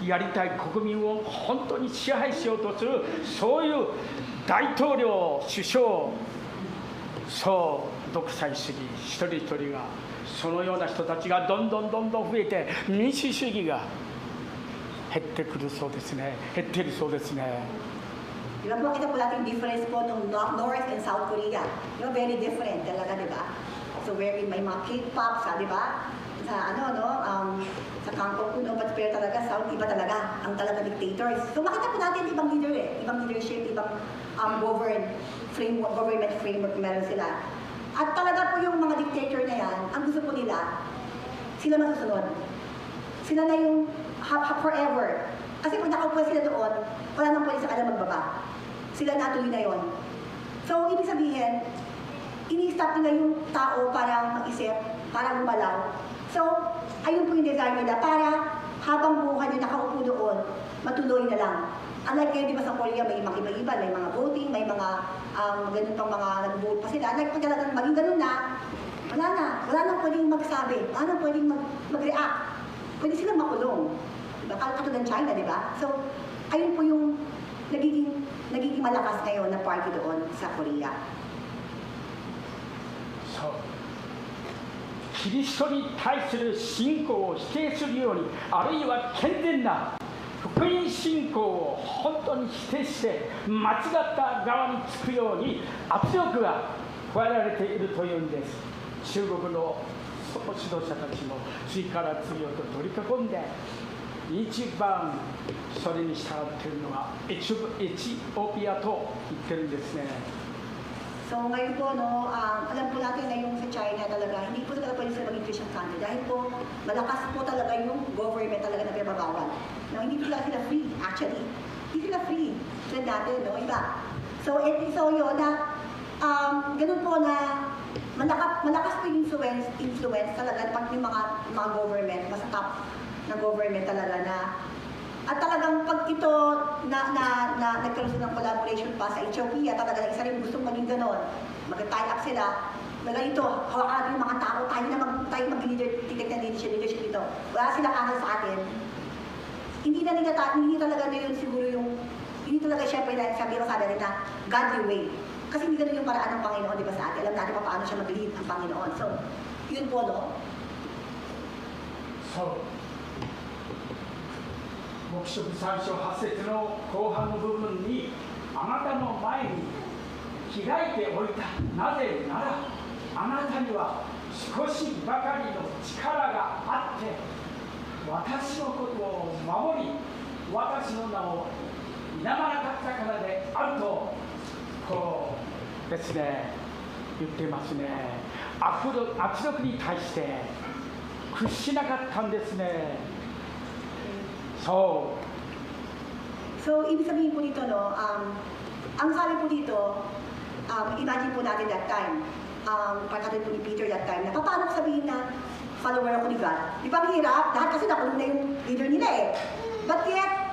やりたい国民を本当に支配しようとする、そういう大統領、首相、そう独裁主義、一人一人が、そのような人たちがどんどん増えて、民主主義が減ってくるそうですね、減っているそうですね。Di ba po, kita po natin difference po ng North and South Korea. Di ba, very different talaga, di ba? So, wherein may mga K-pop, di ba? Sa sa Kangkong Kuno, but pero talaga, South, iba talaga, ang talaga dictators. So, makita po natin ibang leader ibang leadership, ibang government framework meron sila. At talaga po yung mga dictator na yan, ang gusto po nila, sila masusunod. Sila na yung forever. Kasi pag nakaupo sila doon, wala nang pwede sa kanila magbaba. Sila natuloy na yon. So, ibig sabihin, ini-stop nila yung tao para mag-isip, para gumalaw. So, ayun po yung desire nila para habang buhay na nakaupo doon, matuloy na lang. Unlike kayo, di ba sa Korea, may mga iba-iba, may mga voting, may mga ganun pang mga nag-vote pa sila. Unlike pag talagang maging ganun na, wala na pwedeng magsabi, wala na pwedeng mag-react. Pwede silang makulong. Diba? Katulad ng China, di ba? So, ayun po yung nagiging malakas ngayon na party doon sa Korea. そう、キリストに対する信仰を否定するように、あるいは健全な福音信仰を本当に否定して間違った側につくように圧力が加えられているというんです。中国の指導者たちも次から次へと取り囲んで、一番それに従っているのがエチオピアと言ってるんですね。So ngayon po, alam po natin na yung sa China talaga, hindi po talaga pwede sila maging Christian country dahil po malakas po talaga yung government talaga na pinabawal. No, hindi po sila free, actually. Hindi sila free. Sila dati, no? Iba. So yun na, ganun po na malakas po yung influence talaga pag yung mga government, mas top na government talaga na. At talagang pag ito nagkaroon ng collaboration pa sa Ethiopia, talaga isa rin gustong maging ganon. Mag-tie up sila. Talaga ito, hawakan yung mga tao, tayo mag-leadership ito. Wala sila kahal sa atin. Hindi talaga na yun siguro yung, hindi talaga syempre sabi ko sa rin na godly way. Kasi hindi ganun yung paraan ng Panginoon, di ba sa atin? Alam natin pa paano siya mag-lead ang Panginoon. So, yun po, no? So, 黙示3章8節の後半の部分に、あなたの前に開いておいた。なぜなら、あなたには少しばかりの力があって、私のことを守り、私の名を否まなかったからであると、こうですね、言っていますね。圧力に対して屈しなかったんですね。そう。So, ibig sabihin po dito, no, ang sabi po dito, imagine po natin that time, pagkatapos po ni Peter that time, na paano ko sabihin na follower ako ni God? Di ba ang hirap? Lahat kasi nakulong na yung leader nila eh. But yet,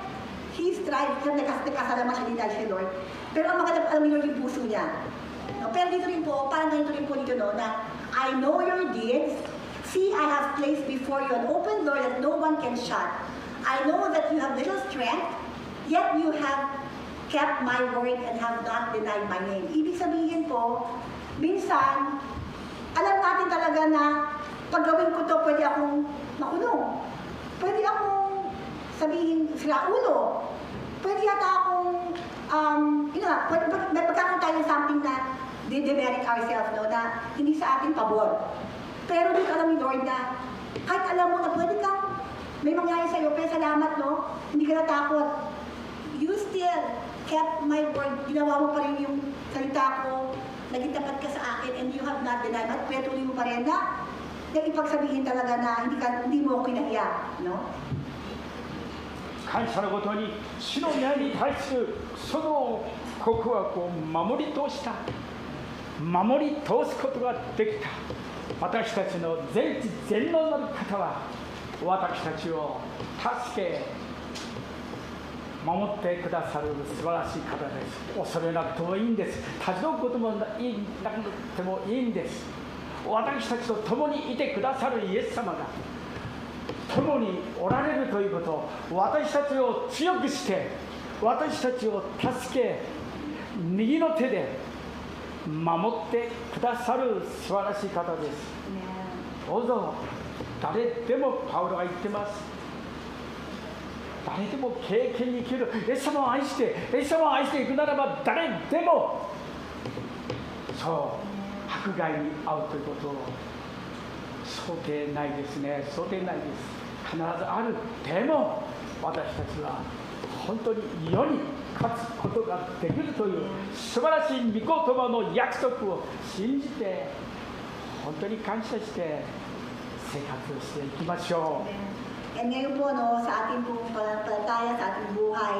he strived, nagkasalaman siya nila si Lord. Pero ang maganda, alam niyo yung puso niya. No? Pero dito rin po, parang ganito rin po dito, no, na I know your deeds. See, I have placed before you an open door that no one can shut. I know that you have little strength, yet you have kept my word and have not denied my name. Ibig sabihin po, minsan, alam natin talaga na pag gawin ko to, pwede akong makulong. Pwede akong sabihin, sira ulo. Pwede yata akong, may pagkakaroon tayo ng something na demerit ourselves, no, na hindi sa ating pabor. Pero dito alam ni Lord na, kahit alam mo na pwede kang may mangyari sa'yo, pero salamat, no, hindi ka natakot. You still kept my word, ginawa mo pa rin yung salita ko, naging tapat ka sa akin, and you have not denied, at patuloy mo pa rin na ipagsabihin talaga na hindi mo ako kinahiya, no? 感謝のことに主の宮に対するその告白を守り通した守り通すことができた私たちの全知全能なる方は私たちを助け守ってくださる素晴らしい方です。恐れなくてもいいんです。立ち退くこともなくてもいいんです。私たちと共にいてくださるイエス様が共におられるということを私たちを強くして私たちを助け右の手で守ってくださる素晴らしい方です。どうぞ誰でもパウロが言ってます。誰でも経験に生きるイエス様を愛してイエス様を愛していくならば誰でもそう迫害に遭うということを想定内ですね。想定内です。必ずある。でも私たちは本当に世に勝つことができるという素晴らしい御言葉の約束を信じて本当に感謝して生活をしていきましょう。And ngayon po, no, sa ating pananampalataya, sa ating buhay,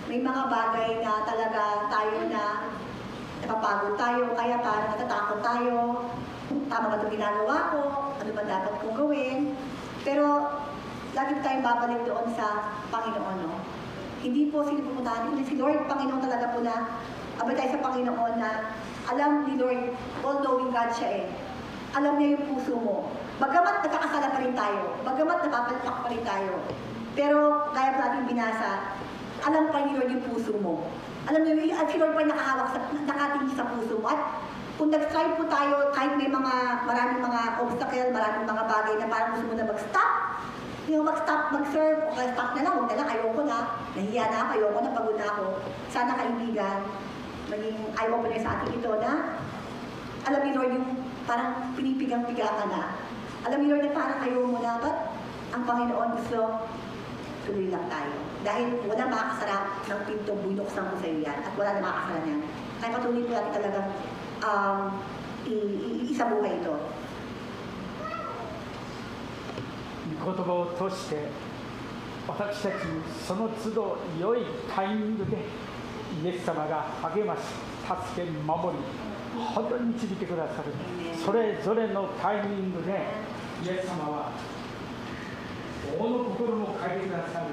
may mga bagay na talaga tayo na napapagod tayo, kaya parang natatakot tayo. Tama ba ito ginagawa ko? Ano ba dapat kong gawin? Pero lagi tayong babalik doon sa Panginoon, no? Hindi po sino pupuntahan, hindi si Lord, Panginoon talaga po na abay tayo sa Panginoon na alam ni Lord, all-knowing God siya eh. Alam niya yung puso mo. Bagamat nagkakasala pa rin tayo, bagamat napapalpak pa rin tayo, pero gaya po natin binasa, alam pa ni Lord yung puso mo. Alam niyo, si Lord pa nakahawak, nakatingin sa puso mo. At kung nag-strive po tayo, kahit may maraming mga obstacle, maraming mga bagay na parang gusto mo na mag-stop, yung mag-stop, mag-serve, o stop na lang, huwag na lang, ayoko na, nahiya na ako, ayoko na, pagod na ako. Sana kaibigan, maging eye-opener sa ating ito na, alam ni Lord yung parang pinipigang-piga ka na. Alam ni Lord na parang ayaw mo na, but ang Panginoon gusto, tuloy lang tayo. Dahil wala makakasara ng pinto, binuksan ko sa iyo yan, at wala na makakasara niyan. Kaya patuloy po natin talagang isabuhay ito. 言葉を通して私たちにその都度良いタイミングでイエス様が励まし助け守り本当に導いてくださるそれぞれのタイミングでイエス様は王の心も変えてくださる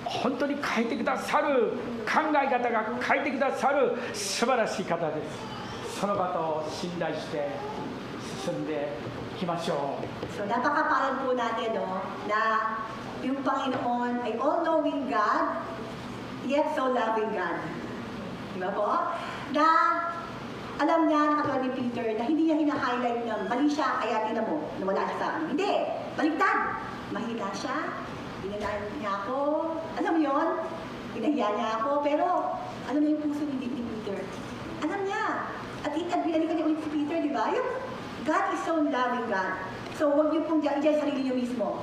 本当に変えてくださる考え方が変えてくださる素晴らしい方です。その方を信頼して進んでいきましょう。 So napakapalad po natin, no, na yung Panginoon ay all-knowing God, yet so loving God. Diba po? Na alam niya, katulad ni Peter, na hindi niya hina-highlight na mali siya, kaya tinan mo, nawala siya sa amin. Hindi! Baligtad! Mahina siya, hinanayan niya ako, alam mo yun? Pinahiya niya ako, pero alam niya yung puso ni Peter. Alam niya. At binalikan niya ulit si Peter, di ba? God is so loving God. So huwag niyo pong dyan sarili niyo mismo.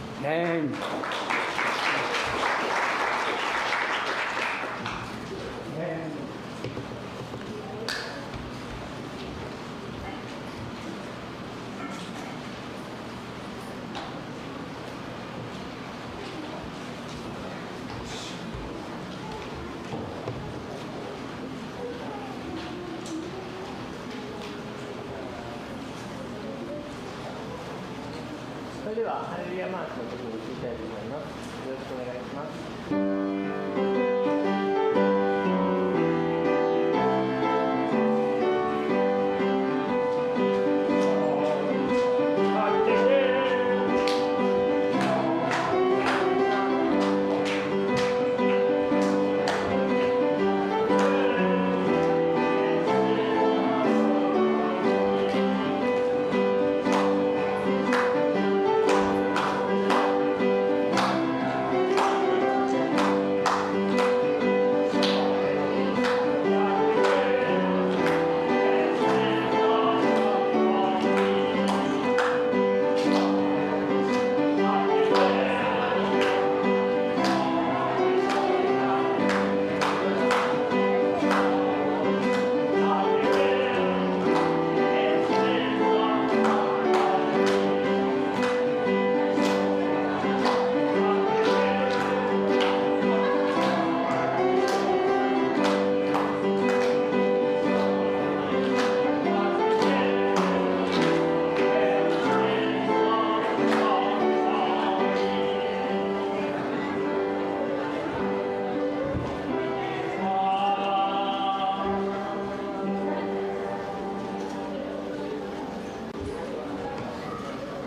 Amen. Amen. それではハレルヤマーチの時に移りたいと思います。よろしくお願いします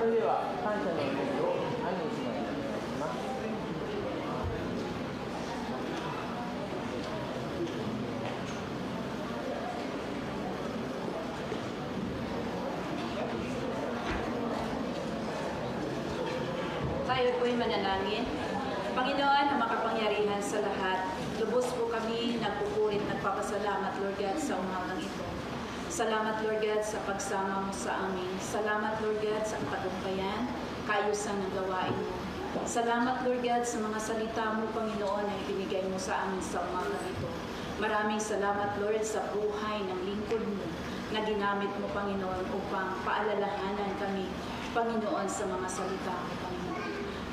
それでは感謝の祈りを兄にしまいお願いします。Tayo po'y manalangin. Panginoon na makapangyarihan sa lahat, lubos po kami nagpupurit, nagpapasalamat, Lord God, sa umagang ito. Salamat, Lord God, sa pagsama mo sa amin. Salamat, Lord God, sa katagumpayan, kaayusan ng gawain mo. Salamat, Lord God, sa mga salita mo, Panginoon, na ibinigay mo sa amin sa umagang ito. Maraming salamat, Lord, sa buhay ng lingkod mo na ginamit mo, Panginoon, upang paalalahanan kami, Panginoon, sa mga salita mo, Panginoon.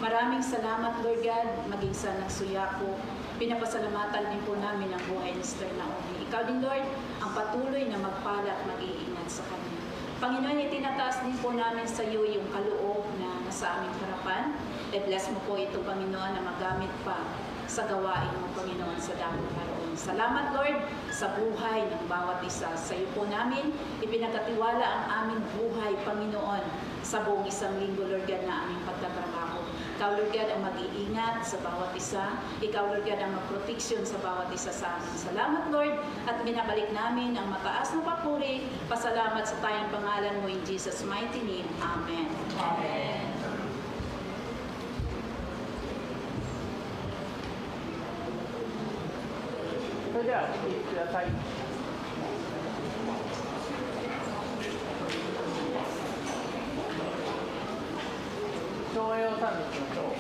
Maraming salamat, Lord God, maging sa nagsuyako. Pinapasalamatan din po namin ang buhay ni Sister Naomi. Ikaw din, Lord, ang patuloy na magpala at mag-iingat sa kanya. Panginoon, itinataas din po namin sa iyo yung kaloob na nasa aming harapan. I-bless mo po ito, Panginoon, na magamit pa sa gawain mo, Panginoon, sa daming paraon. Salamat, Lord, sa buhay ng bawat isa. Sa iyo po namin, ipinagkatiwala ang aming buhay, Panginoon, sa buong isang linggo, Lord God, na aming pagtatrabaho. Ikaw, Lord God, ang mag-iingat sa bawat isa. Ikaw, Lord God, ang mag-proteksyon sa bawat isa sa amin. Salamat, Lord, at binabalik namin ang mataas na papuri. Pasalamat sa tayong pangalan mo in Jesus' mighty name. Amen. Amen.それではお聞きください。照英を賛美しましょう。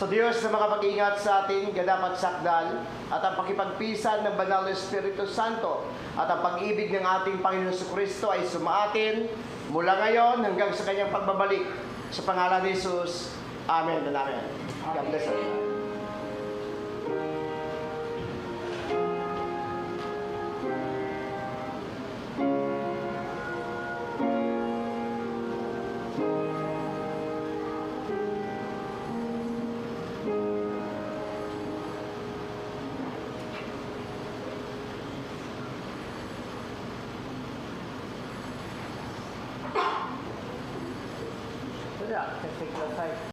Sa Diyos na makapag-ingat sa atin, ganap at sakdal, at ang pakipagpisan ng Banal na Espiritu Santo, at ang pag-ibig ng ating Panginoon Jesucristo ay sumaatin mula ngayon hanggang sa kanyang pagbabalik. Sa pangalan ni Jesus, Amen and Amen. God bless everyone.それでは先生ください。